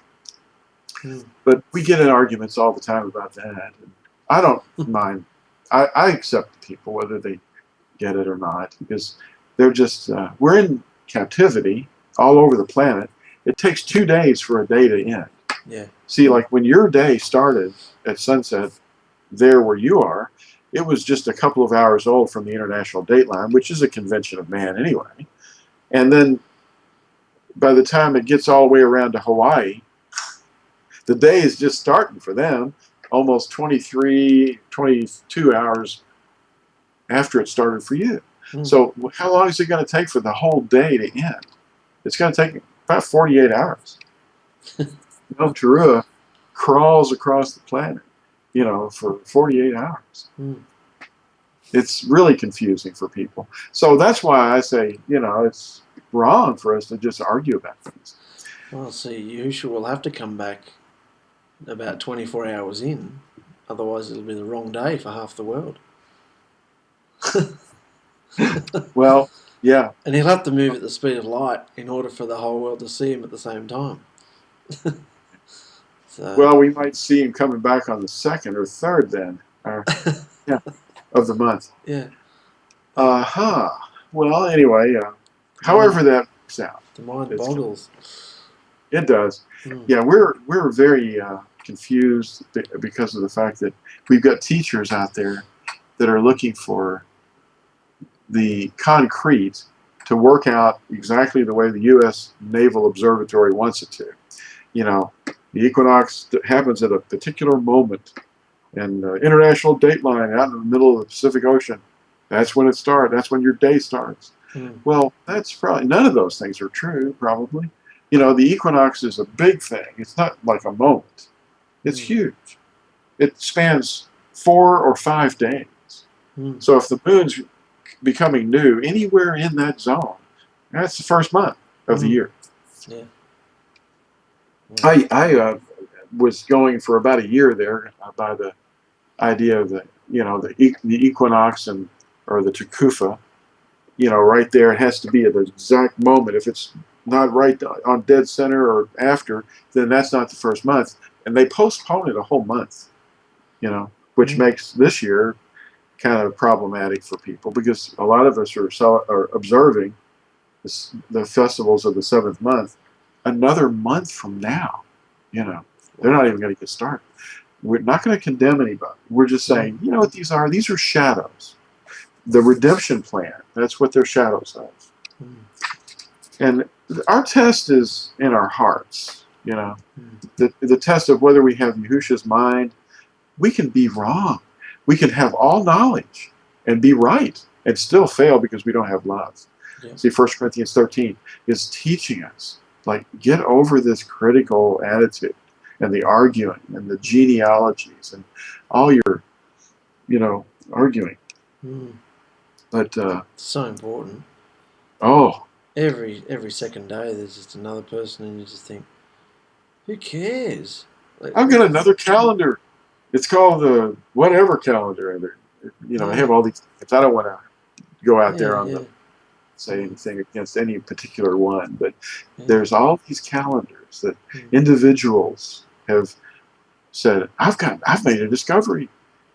But we get in arguments all the time about that. And I don't mind. I accept people, whether they get it or not, because they're just, we're in captivity all over the planet. It takes 2 days for a day to end. Yeah. See, like when your day started at sunset there where you are, it was just a couple of hours old from the International Dateline, which is a convention of man anyway. And then by the time it gets all the way around to Hawaii, the day is just starting for them, almost 23, 22 hours after it started for you. So how long is it going to take for the whole day to end? It's going to take about 48 hours. Yom Teruah crawls across the planet, you know, for 48 hours. It's really confusing for people. So that's why I say, you know, it's wrong for us to just argue about things. Well, see, YAHUSHA will have to come back about 24 hours in. Otherwise, it'll be the wrong day for half the world. Well, yeah. And he'll have to move at the speed of light in order for the whole world to see him at the same time. So. Well, we might see him coming back on the 2nd or 3rd then, yeah, of the month. Yeah. Well, anyway, however that works out. The mind boggles. It does. Yeah, we're very confused because of the fact that we've got teachers out there that are looking for the concrete to work out exactly the way the U.S. Naval Observatory wants it to. You know, the equinox happens at a particular moment, and international dateline out in the middle of the Pacific Ocean. That's when it starts. That's when your day starts. Well, that's probably none of those things are true. Probably, you know, the equinox is a big thing. It's not like a moment. It's huge. It spans 4 or 5 days. So if the moon's becoming new anywhere in that zone, that's the first month of the year. Yeah. I was going for about a year there by the idea of the, you know, the equinox and or the Takufa, you know, right there. It has to be at the exact moment. If it's not right on dead center or after, then that's not the first month. And they postpone it a whole month, you know, which makes this year kind of problematic for people because a lot of us are observing the festivals of the 7th month another month from now. You know, they're not even going to get started. We're not going to condemn anybody. We're just saying, you know what these are? These are shadows. The redemption plan, that's what they're shadows of. And our test is in our hearts, you know. The test of whether we have Yahusha's mind, we can be wrong. We can have all knowledge and be right and still fail because we don't have love. Yeah. See, 1 Corinthians 13 is teaching us, like, get over this critical attitude and the arguing and the genealogies and all your, you know, arguing. But so important. Oh, every second day there's just another person, and you just think, who cares? Like, I've got another calendar. It's called the whatever calendar. You know, I have all these. I don't want to go out there on the say anything against any particular one, but there's all these calendars that individuals have said, I've made a discovery.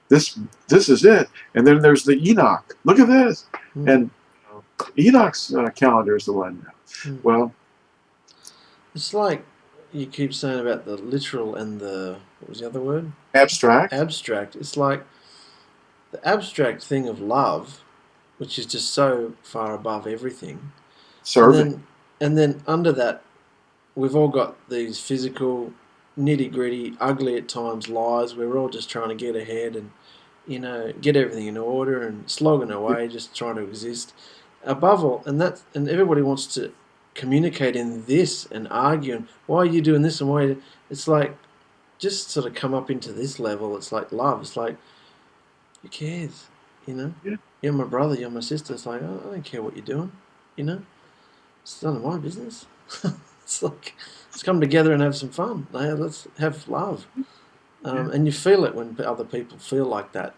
This is it. And then there's the Enoch. Look at this. And Enoch's calendar is the one now. Well, it's like you keep saying about the literal and the, what was the other word? Abstract. Abstract. It's like the abstract thing of love, which is just so far above everything. Serving. And then under that, we've all got these physical, nitty-gritty, ugly at times lives. We're all just trying to get ahead and, you know, get everything in order and slogging away, just trying to exist. Above all, and everybody wants to communicate in this and argue, and why are you doing this and why? It's like, just sort of come up into this level. It's like love. It's like, who cares? You know, you're my brother, you're my sister. It's like, I don't care what you're doing. You know, it's none of my business. It's like, let's come together and have some fun. Let's have love. And you feel it when other people feel like that.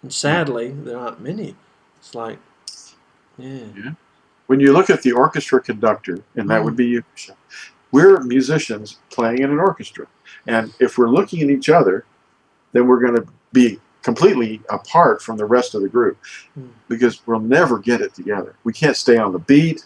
And sadly, there aren't many. It's like, when you look at the orchestra conductor, and that would be Yahusha, we're musicians playing in an orchestra. And if we're looking at each other, then we're going to be completely apart from the rest of the group because we'll never get it together. We can't stay on the beat,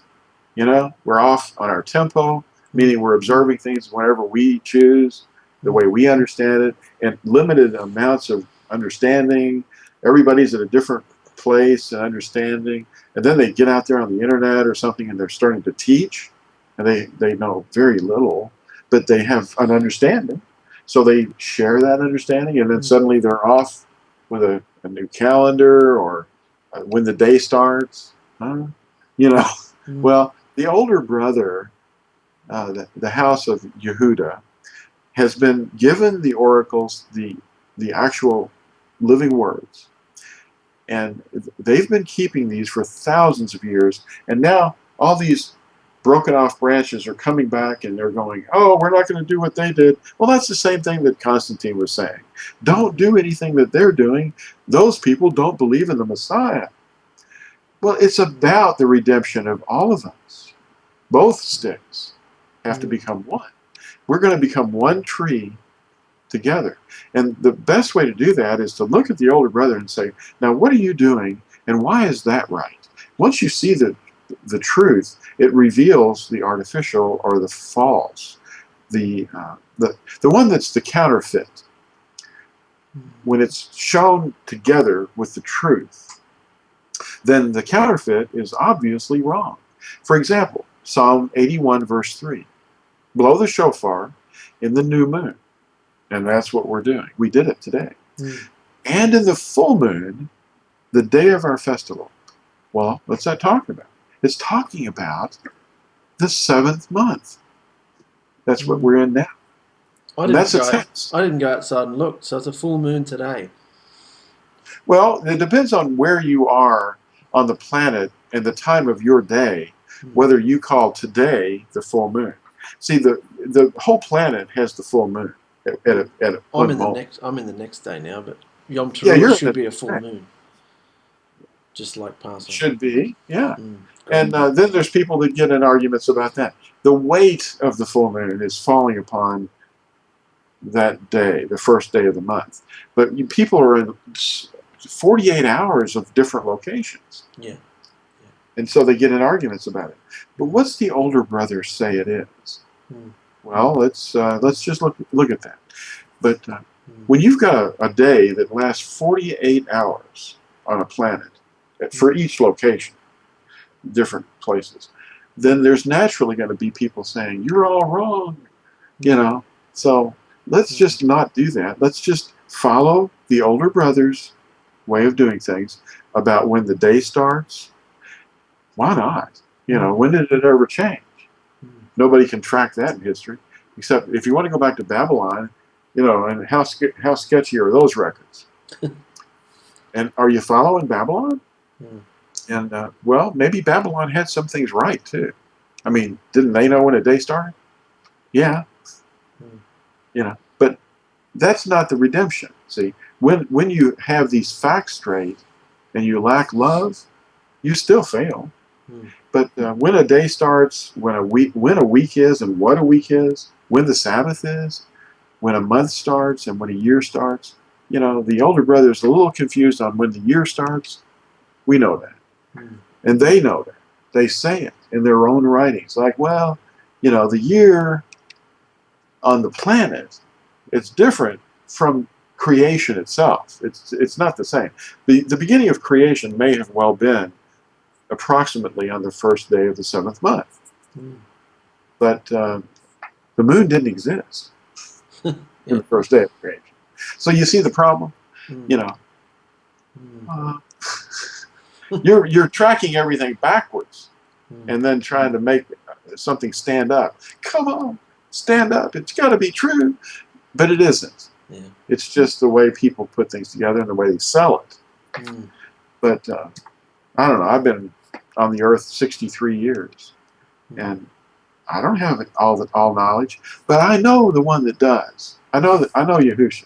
you know. We're off on our tempo, meaning we're observing things whenever we choose, the way we understand it, and limited amounts of understanding, everybody's at a different place and understanding, and then they get out there on the internet or something and they're starting to teach, and they know very little, but they have an understanding. So they share that understanding, and then suddenly they're off with a new calendar or when the day starts. You know, well, the older brother, the house of Yehuda, has been given the oracles, the actual living words. And they've been keeping these for thousands of years. And now all these broken off branches are coming back and they're going, oh, we're not going to do what they did. Well, that's the same thing that Constantine was saying. Don't do anything that they're doing. Those people don't believe in the Messiah. Well, it's about the redemption of all of us. Both sticks have to become one. We're going to become one tree together. And the best way to do that is to look at the older brother and say, now what are you doing and why is that right? Once you see the truth, it reveals the artificial or the false, the one that's the counterfeit. When it's shown together with the truth, then the counterfeit is obviously wrong. For example, Psalm 81 verse 3, blow the shofar in the new moon. And that's what we're doing. We did it today. And in the full moon, the day of our festival. Well, what's that talking about? It's talking about the 7th month. That's what we're in now. That's a tense. I didn't go outside and look, so it's a full moon today. Well, it depends on where you are on the planet and the time of your day, whether you call today the full moon. See, the whole planet has the full moon. I'm in the next day now, but Yom Teruah should be a full moon, just like Passover. Should be, yeah. And then there's people that get in arguments about that. The weight of the full moon is falling upon that day, the first day of the month. But people are in 48 hours of different locations. Yeah. And so they get in arguments about it. But what's the older brother say it is? Well, let's just look at that. But when you've got a day that lasts 48 hours on a planet for each location, different places, then there's naturally going to be people saying, you're all wrong, you know. So let's just not do that. Let's just follow the older brother's way of doing things about when the day starts. Why not? You know, when did it ever change? Nobody can track that in history, except if you want to go back to Babylon, you know, and how sketchy are those records? And are you following Babylon? And, well, maybe Babylon had some things right, too. I mean, didn't they know when a day started? Yeah. You know, but that's not the redemption. See, when you have these facts straight and you lack love, you still fail. But when a day starts, when a week is and what a week is, when the Sabbath is, when a month starts and when a year starts, you know, the older brother is a little confused on when the year starts. We know that. And they know that. They say it in their own writings. Like, well, you know, the year on the planet, it's different from creation itself. It's not the same. The beginning of creation may have well been approximately on the first day of the 7th month. But the moon didn't exist in the first day of creation. So you see the problem? You know, you're tracking everything backwards and then trying to make something stand up. Come on, stand up. It's got to be true. But it isn't. It's just the way people put things together and the way they sell it. But I don't know. I've been on the earth 63 years, and I don't have all knowledge, but I know the one that does. I know YAHUSHA,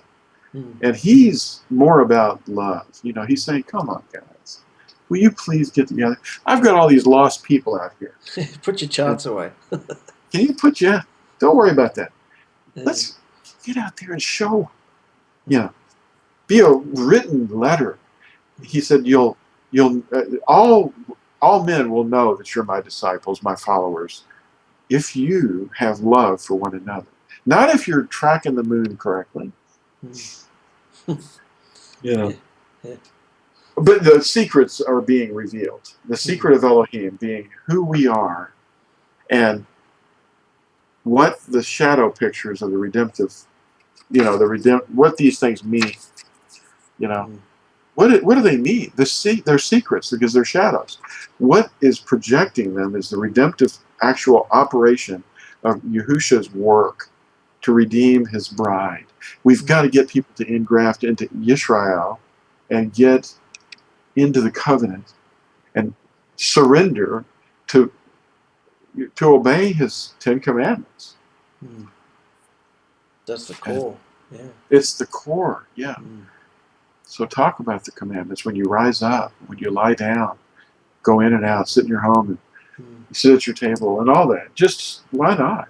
and he's more about love. You know, he's saying, "Come on, guys, will you please get together? I've got all these lost people out here. Put your charts away. Can you put your? Don't worry about that. Let's get out there and show. You know, be a written letter." He said, "You'll all men will know that you're my disciples, my followers, if you have love for one another. Not if you're tracking the moon correctly." You know. But the secrets are being revealed. The secret of Elohim being who we are and what the shadow pictures of the redemptive, what these things mean. What do they mean? They're secrets because they're shadows. What is projecting them is the redemptive actual operation of Yahusha's work to redeem his bride. We've got to get people to engraft into Yisrael and get into the covenant and surrender to obey his 10 commandments. That's the core. Yeah. It's the core, yeah. Mm. So talk about the commandments when you rise up, when you lie down, go in and out, sit in your home, and sit at your table, and all that. Just why not?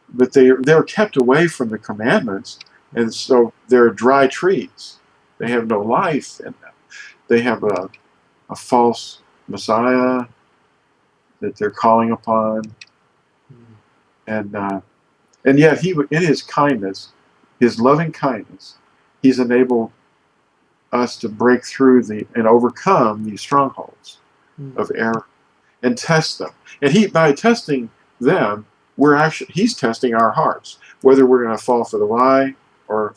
But they're kept away from the commandments, and so they're dry trees. They have no life in them. They have a false Messiah that they're calling upon, and yet he, in his kindness, his loving kindness, he's enabled us to break through and overcome these strongholds of error and test them. And by testing them, he's testing our hearts, whether we're going to fall for the lie or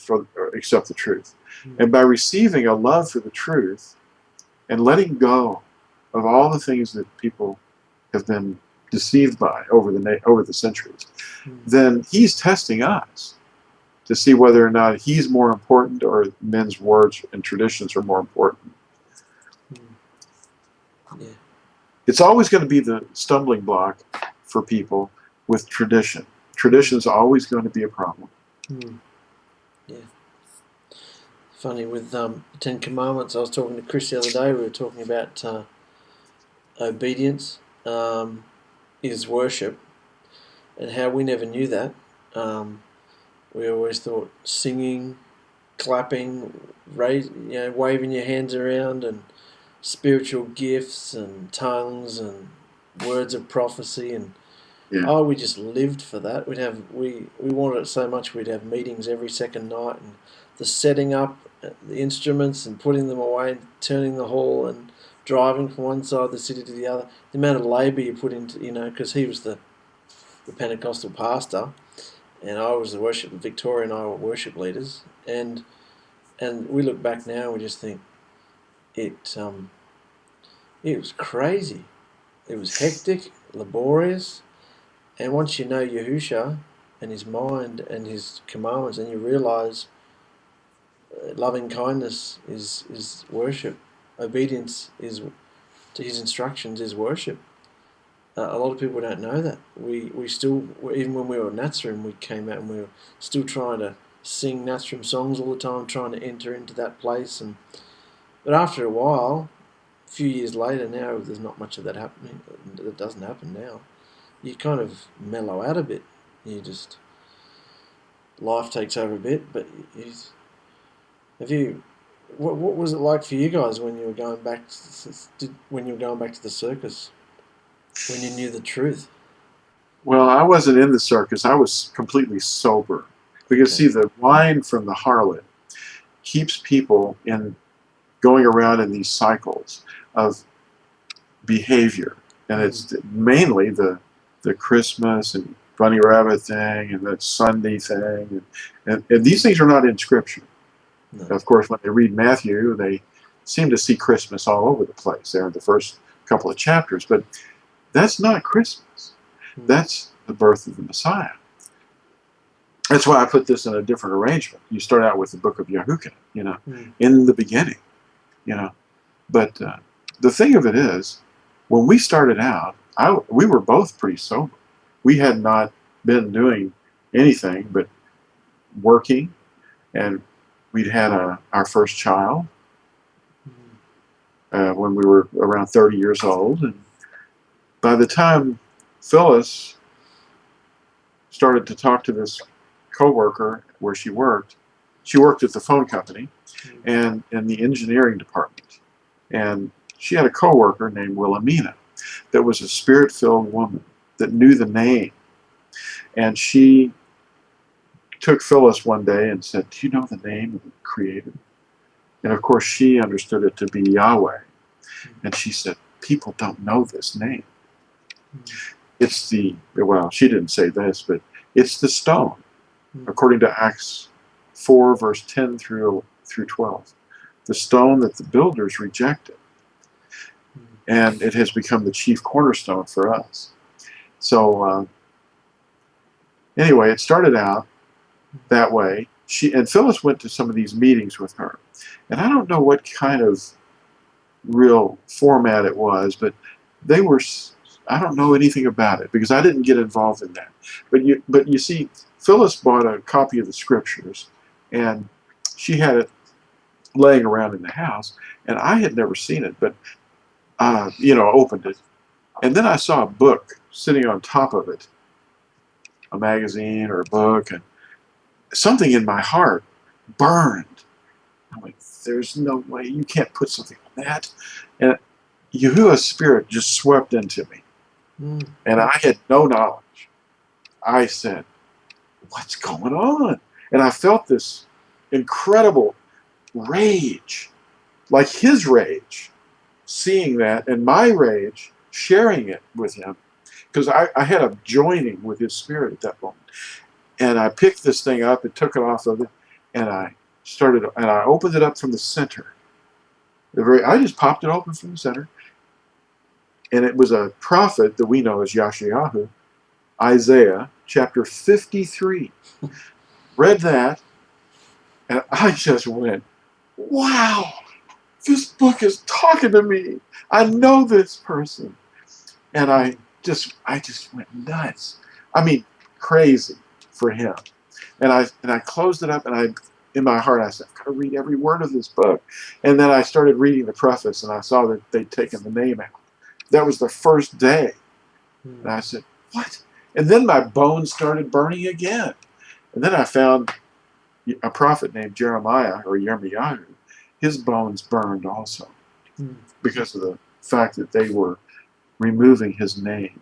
accept the truth. And by receiving a love for the truth and letting go of all the things that people have been deceived by over the centuries, then he's testing us to see whether or not he's more important or men's words and traditions are more important. Yeah. It's always going to be the stumbling block for people with tradition. Tradition is always going to be a problem. Yeah. Funny with the 10 Commandments, I was talking to Chris the other day, we were talking about obedience is worship and how we never knew that. We always thought singing, clapping, waving your hands around, and spiritual gifts and tongues and words of prophecy, and we just lived for that. We wanted it so much we'd have meetings every second night, and the setting up the instruments and putting them away and turning the hall and driving from one side of the city to the other. The amount of labour you put into, because he was the Pentecostal pastor, and I was the worship. Victoria and I were worship leaders, and we look back now and we just think it was crazy. It was hectic, laborious, and once you know Yahusha and his mind and his commandments, and you realise loving kindness is worship, obedience is to his instructions is worship. A lot of people don't know that. We still, even when we were at Nazarene, we came out and we were still trying to sing Nazarene songs all the time, trying to enter into that place. But after a while, a few years later now, there's not much of that happening. It doesn't happen now. You kind of mellow out a bit. Life takes over a bit. But what was it like for you guys when you were going back to the circus? When you knew the truth? Well, I wasn't in the circus. I was completely sober. Because, see, the wine from the harlot keeps people going around in these cycles of behavior. And it's mainly the Christmas and Bunny Rabbit thing and that Sunday thing. And these things are not in Scripture. No. Of course, when they read Matthew, they seem to see Christmas all over the place there in the first couple of chapters. But that's not Christmas. That's the birth of the Messiah. That's why I put this in a different arrangement. You start out with the book of YAHUAH, in the beginning, But the thing of it is, when we started out, we were both pretty sober. We had not been doing anything but working, and we'd had our first child when we were around 30 years old. And by the time Phyllis started to talk to this co-worker where she worked at the phone company and in the engineering department. And she had a co-worker named Wilhelmina that was a spirit-filled woman that knew the name. And she took Phyllis one day and said, "Do you know the name of the Creator?" And of course, she understood it to be Yahweh. And she said, people don't know this name. It's the, well, she didn't say this, but it's the stone, according to Acts 4, verse 10 through 12. The stone that the builders rejected. And it has become the chief cornerstone for us. So anyway, it started out that way. And Phyllis went to some of these meetings with her. And I don't know what kind of real format it was, but they were, I don't know anything about it because I didn't get involved in that. But you see, Phyllis bought a copy of the scriptures and she had it laying around in the house, and I had never seen it, but opened it. And then I saw a book sitting on top of it, a magazine or a book, and something in my heart burned. I'm like, there's no way, you can't put something on that. And Yahuwah's spirit just swept into me. And I had no knowledge. I said, what's going on? And I felt this incredible rage, like his rage, seeing that, and my rage, sharing it with him. Because I had a joining with his spirit at that moment. And I picked this thing up and took it off of it, and I opened it up from the center. I just popped it open from the center. And it was a prophet that we know as Yashayahu, Isaiah chapter 53. Read that, and I just went, wow, this book is talking to me. I know this person. And I just went nuts. I mean, crazy for him. And I closed it up, and in my heart, I said, I've got to read every word of this book. And then I started reading the preface, and I saw that they'd taken the name out. That was the first day. And I said, what? And then my bones started burning again. And then I found a prophet named Jeremiah, or Yirmiyahu. His bones burned also because of the fact that they were removing his name.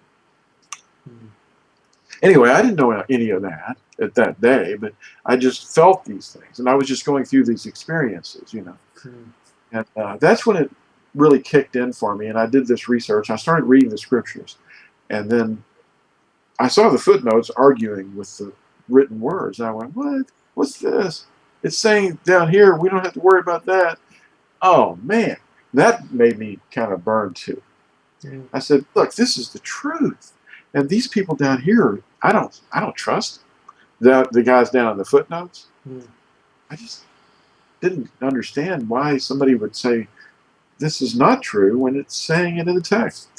Anyway, I didn't know any of that at that day, but I just felt these things. And I was just going through these experiences, And that's when it really kicked in for me. And I did this research. I started reading the scriptures. And then I saw the footnotes arguing with the written words. And I went, what? What's this? It's saying down here, we don't have to worry about that. Oh, man. That made me kind of burn too. I said, look, this is the truth. And these people down here, I don't trust them. The guys down in the footnotes. I just didn't understand why somebody would say this is not true when it's saying it in the text.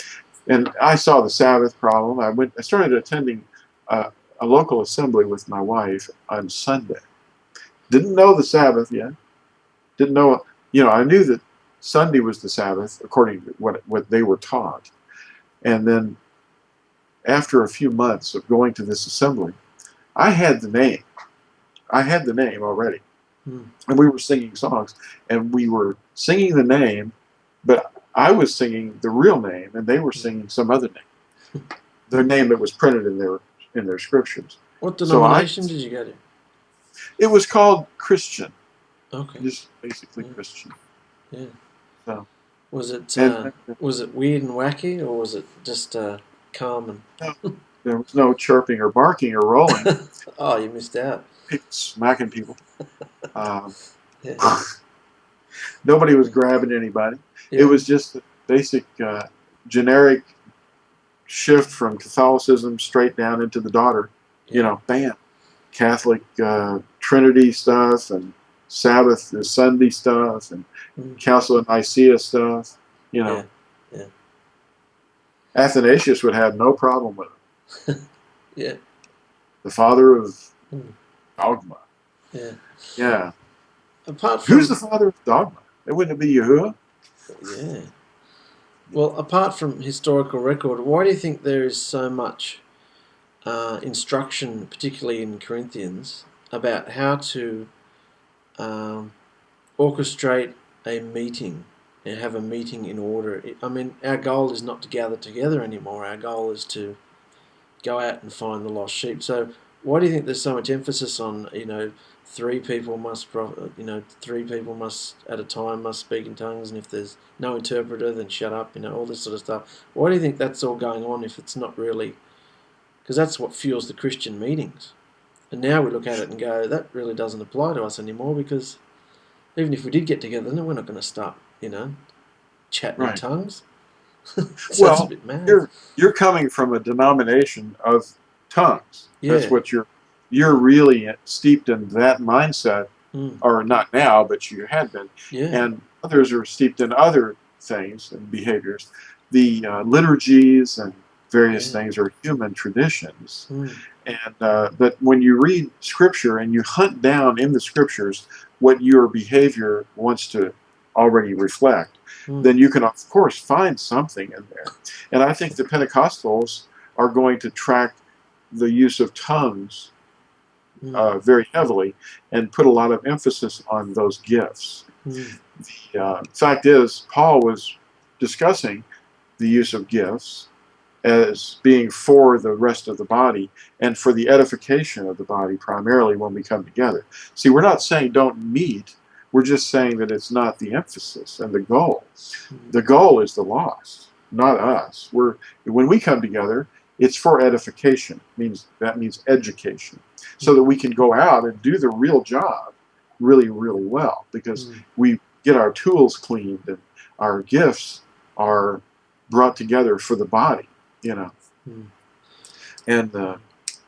And I saw the Sabbath problem. I started attending a local assembly with my wife on Sunday. Didn't know the Sabbath yet. Didn't know, I knew that Sunday was the Sabbath according to what they were taught. And then after a few months of going to this assembly, I had the name. I had the name already. And we were singing songs, and we were singing the name, but I was singing the real name, and they were singing some other name. Their name that was printed in their scriptures. What denomination did you go to? It was called Christian. Okay. Just basically Christian. Yeah. So was it weird and wacky, or was it just calm and? There was no chirping or barking or rolling. Oh, you missed out. Smacking people. Nobody was grabbing anybody. Yeah. It was just a basic, generic shift from Catholicism straight down into the daughter. Bam. Catholic Trinity stuff, and Sabbath is Sunday stuff, and Council of Nicaea stuff. Yeah. Athanasius would have no problem with it. Yeah. The father of dogma. Yeah. Yeah. Apart from, who's the father of dogma? It wouldn't be Yahuwah? Yeah. Well, apart from historical record, why do you think there is so much instruction, particularly in Corinthians, about how to orchestrate a meeting and have a meeting in order? I mean, our goal is not to gather together anymore. Our goal is to go out and find the lost sheep. So why do you think there's so much emphasis on, three people must at a time must speak in tongues, and if there's no interpreter, then shut up, all this sort of stuff. Why do you think that's all going on if it's not really? Because that's what fuels the Christian meetings. And now we look at it and go, that really doesn't apply to us anymore, because even if we did get together, then we're not going to start, chatting in Right. tongues. Sounds Well, a bit mad. you're coming from a denomination of tongues. Yeah. That's what you're really steeped in that mindset, or not now, but you had been. Yeah. And others are steeped in other things and behaviors. The liturgies and various things are human traditions. And but when you read Scripture and you hunt down in the Scriptures what your behavior wants to already reflect, then you can, of course, find something in there. And I think the Pentecostals are going to track the use of tongues very heavily and put a lot of emphasis on those gifts. The fact is, Paul was discussing the use of gifts as being for the rest of the body and for the edification of the body, primarily when we come together. See, we're not saying don't meet. We're just saying that it's not the emphasis and the goal. The goal is the lost, not us. When we come together, it's for edification. That means education, so that we can go out and do the real job really, really well, because we get our tools cleaned and our gifts are brought together for the body, And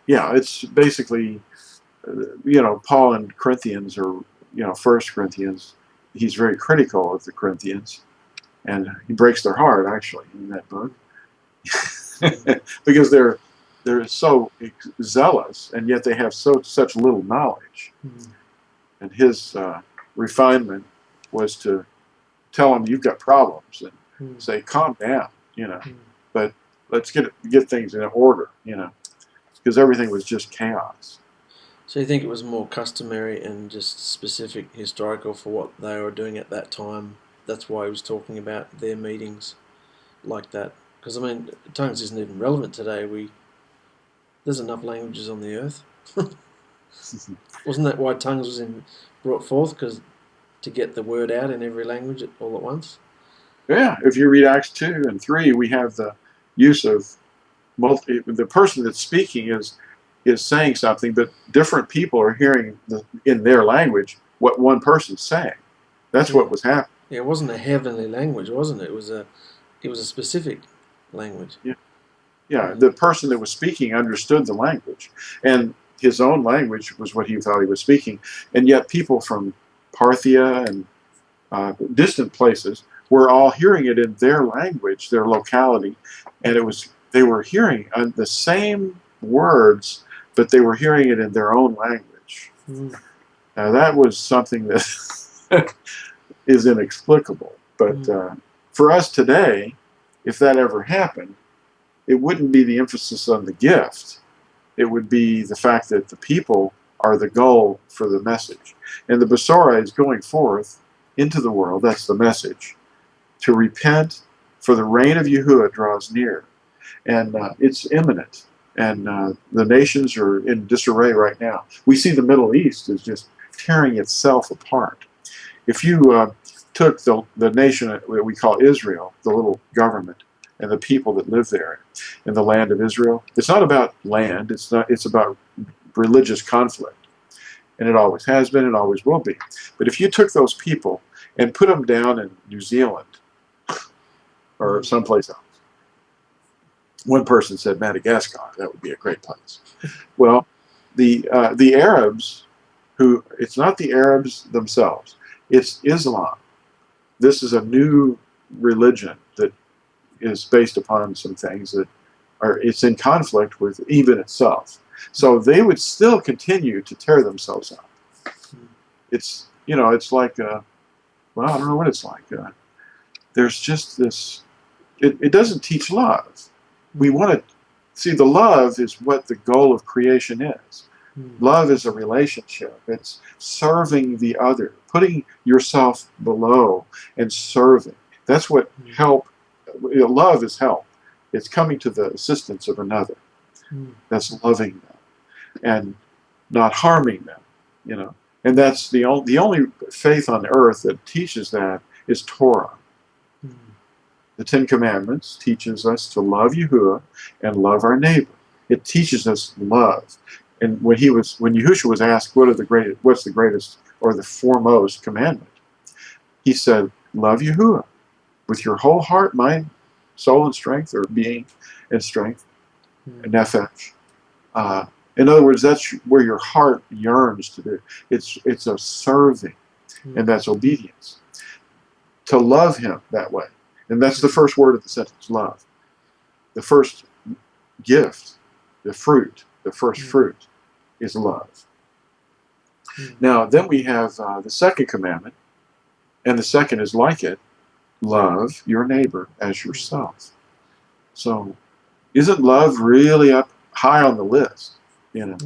it's basically, Paul in Corinthians, or 1 Corinthians, he's very critical of the Corinthians, and he breaks their heart actually in that book, because they're so zealous, and yet they have such little knowledge. And his refinement was to tell them, you've got problems, and say, calm down, but let's get things in order, because everything was just chaos. So you think it was more customary and just specific historical for what they were doing at that time? That's why he was talking about their meetings like that. Because, tongues isn't even relevant today. There's enough languages on the earth. Wasn't that why tongues was brought forth? Because to get the word out in every language all at once? Yeah, if you read Acts 2 and 3, we have the use of the person that's speaking is saying something, but different people are hearing in their language what one person's saying. That's what was happening. Yeah, it wasn't a heavenly language, wasn't it? It was a specific language. Yeah, the person that was speaking understood the language, and his own language was what he thought he was speaking. And yet people from Parthia and distant places were all hearing it in their language, their locality, and they were hearing the same words, but they were hearing it in their own language. Now that was something that is inexplicable. But for us today, if that ever happened, it wouldn't be the emphasis on the gift. It would be the fact that the people are the goal for the message. And the Besorah is going forth into the world, that's the message, to repent, for the reign of Yahuwah draws near. And it's imminent. And the nations are in disarray right now. We see the Middle East is just tearing itself apart. If you took the nation that we call Israel, the little government, and the people that live there in the land of Israel, it's not about land, it's about religious conflict. And it always has been, and always will be. But if you took those people and put them down in New Zealand or someplace else, one person said Madagascar, that would be a great place. Well, the Arabs, it's not the Arabs themselves, it's Islam. This is a new religion that is based upon some things that it's in conflict with even itself. So they would still continue to tear themselves up. It's, it's like, well, I don't know what it's like. There's just this, it doesn't teach love. We want to see, the love is what the goal of creation is. Love is a relationship. It's serving the other, putting yourself below and serving. That's what help, love is help. It's coming to the assistance of another. That's loving them. and not harming them, you know. And that's the only faith on earth that teaches that is Torah. The Ten Commandments teaches us to love Yahuwah and love our neighbor. It teaches us love. And when Yahushua was asked what's the greatest or the foremost commandment, he said, love Yahuwah with your whole heart, mind, soul, and strength, or being and strength, and nefesh. In other words, that's where your heart yearns to do. It's a serving, and that's obedience. To love him that way. And that's the first word of the sentence, love. The first gift, the fruit, the first fruit is love. Now, then we have the second commandment, and the second is like it, love your neighbor as yourself. So, isn't love really up high on the list? You know,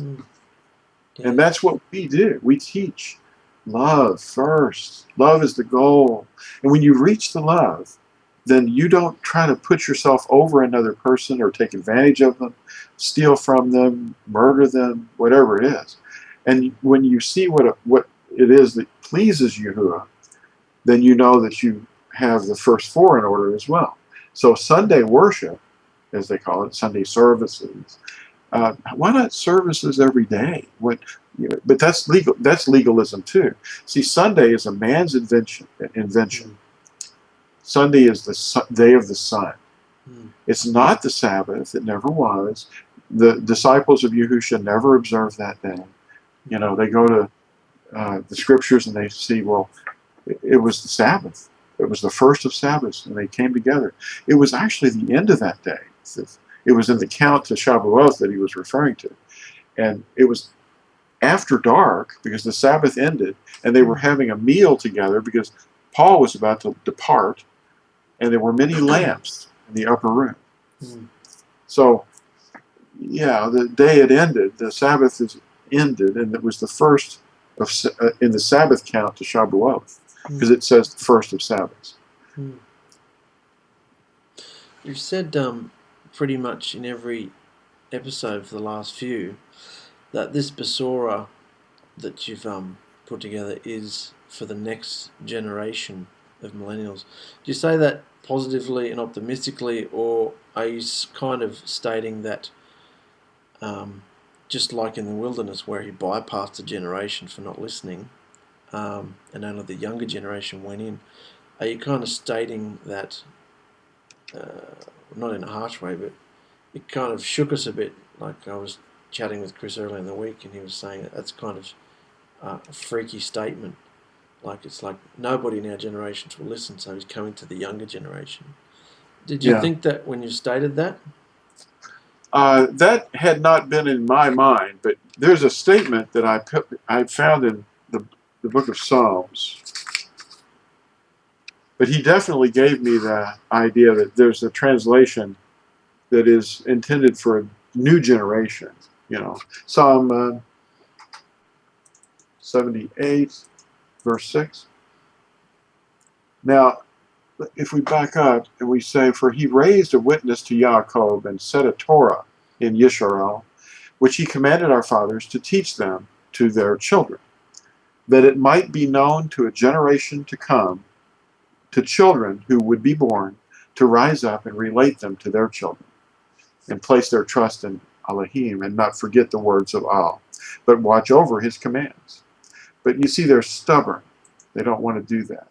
and that's what we do. We teach love first. Love is the goal. And when you reach the love, then you don't try to put yourself over another person or take advantage of them, steal from them, murder them, whatever it is. And when you see what it is that pleases Yahuwah, then you know that you have the first four in order as well. So Sunday worship, as they call it, Sunday services. Why not services every day? But that's legal. That's legalism too. See, Sunday is a man's invention. Sunday is the day of the sun. It's not the Sabbath. It never was. The disciples of Yahusha never observed that day. You know, they go to the scriptures and they see, well, it was the Sabbath. It was the first of Sabbaths, and they came together. It was actually the end of that day. It was in the count to Shavuot that he was referring to. And it was after dark, because the Sabbath ended, and they were having a meal together because Paul was about to depart, and there were many lamps in the upper room. So, yeah, the day it ended, the Sabbath is ended, and it was the first of in the Sabbath count to Shavuot, because it says the first of Sabbaths. You've said pretty much in every episode for the last few that this BESORAH that you've put together is for the next generation of millennials. Do you say that positively and optimistically, or are you kind of stating that just like in the wilderness where he bypassed a generation for not listening and only the younger generation went in, are you kind of stating that, not in a harsh way, but it kind of shook us a bit? Like I was chatting with Chris earlier in the week, and he was saying that that's kind of a freaky statement. Like it's like nobody in our generations will listen, so he's coming to the younger generation. Did you think that when you stated that? That had not been in my mind, but there's a statement that I found in the book of Psalms. But he definitely gave me the idea that there's a translation that is intended for a new generation. You know, Psalm 78, verse 6. Now, if we back up and we say, for he raised a witness to Yaakov and set a Torah in Yisrael, which he commanded our fathers to teach them to their children, that it might be known to a generation to come, to children who would be born, to rise up and relate them to their children, and place their trust in Elohim, and not forget the words of Al, but watch over his commands. But you see, they're stubborn. They don't want to do that.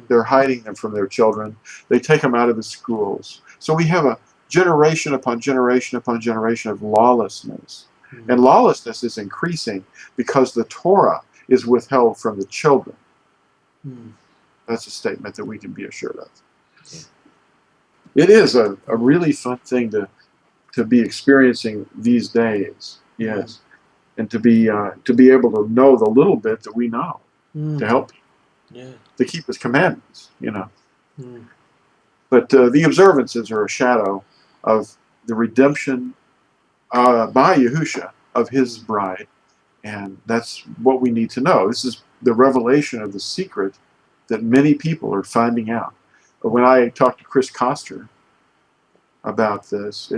They're hiding them from their children. They take them out of the schools. So we have a generation upon generation upon generation of lawlessness. And lawlessness is increasing because the Torah is withheld from the children. That's a statement that we can be assured of. It is a really fun thing to be experiencing these days, yes, and to be able to know the little bit that we know to help people, to keep His commandments, you know. But the observances are a shadow of the redemption by Yahusha of His bride, and that's what we need to know. This is the revelation of the secret that many people are finding out. But when I talked to Chris Koster about this,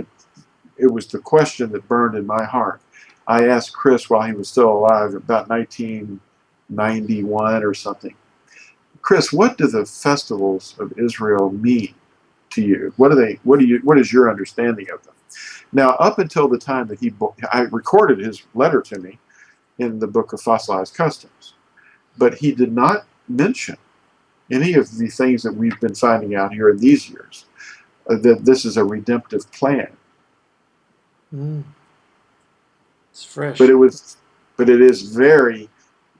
it was the question that burned in my heart. I asked Chris while he was still alive, about 1991 or something. Chris, what do the festivals of Israel mean to you? What is your understanding of them? Now, up until the time that I recorded his letter to me in the book of Fossilized Customs, but he did not mention any of the things that we've been finding out here in these years, that this is a redemptive plan. It's fresh. But it is very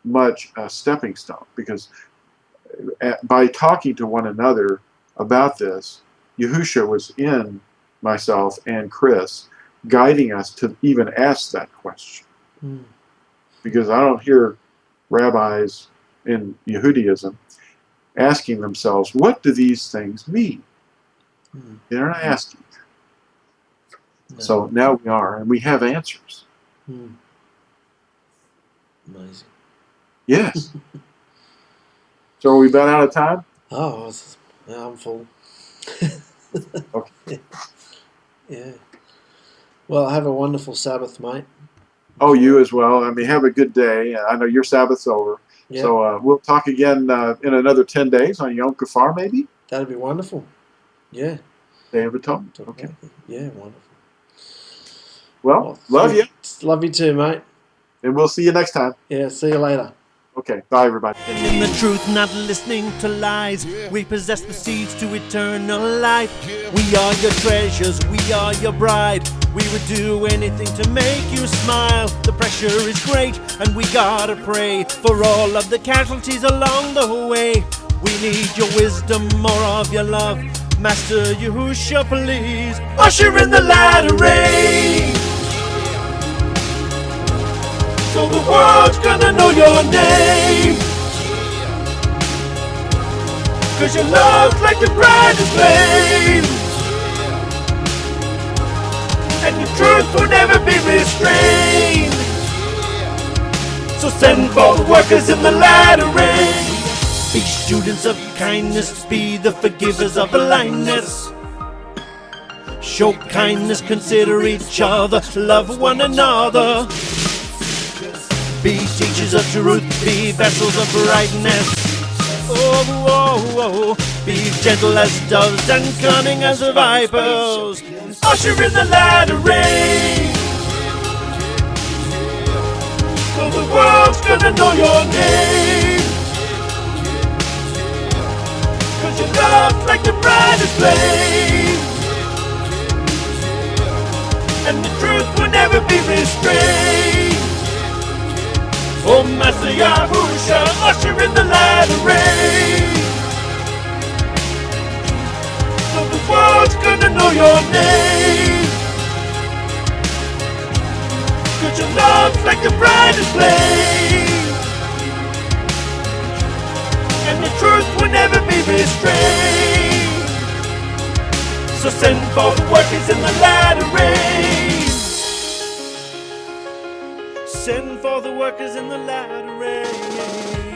much a stepping stone, because by talking to one another about this, YAHUSHA was in myself and Chris, guiding us to even ask that question. Because I don't hear rabbis in Yehudaism asking themselves, what do these things mean? They're not asking. No. So now we are, and we have answers. Amazing. Yes. So are we about out of time? Oh, I'm full. Okay. Yeah. Well, have a wonderful Sabbath, mate. Oh, you as well. I mean, have a good day. I know your Sabbath's over. Yeah. So we'll talk again in another 10 days on Yom Teruah, maybe? That'd be wonderful. Yeah. Day of Atonement. Okay. Yeah, wonderful. Well, love you. Love you too, mate. And we'll see you next time. Yeah, see you later. Okay, bye everybody. In the truth, not listening to lies. We possess the seeds to eternal life. We are your treasures, we are your bride. We would do anything to make you smile. The pressure is great, and we gotta pray for all of the casualties along the way. We need your wisdom, more of your love. Master YAHUSHA, please usher in the latter rain. So the world's gonna know your name. 'Cause your love's like the brightest flame, and your truth will never be restrained. So send for the workers in the latter rain. Be students of kindness, be the forgivers of blindness. Show kindness, consider each other, love one another. Be teachers of truth, be vessels of brightness. Oh, oh, oh, be gentle as doves and cunning as vipers. Usher in the latter rain. So the world's gonna know your name. 'Cause your love's like the brightest flame, and the truth will never be restrained. Oh, Master YAHUSHA, usher in the latter rain. So the world's gonna know your name. 'Cause your love's like the brightest flame, and the truth will never be restrained. So send for the workers in the latter rain. Send for the workers in the latter rain.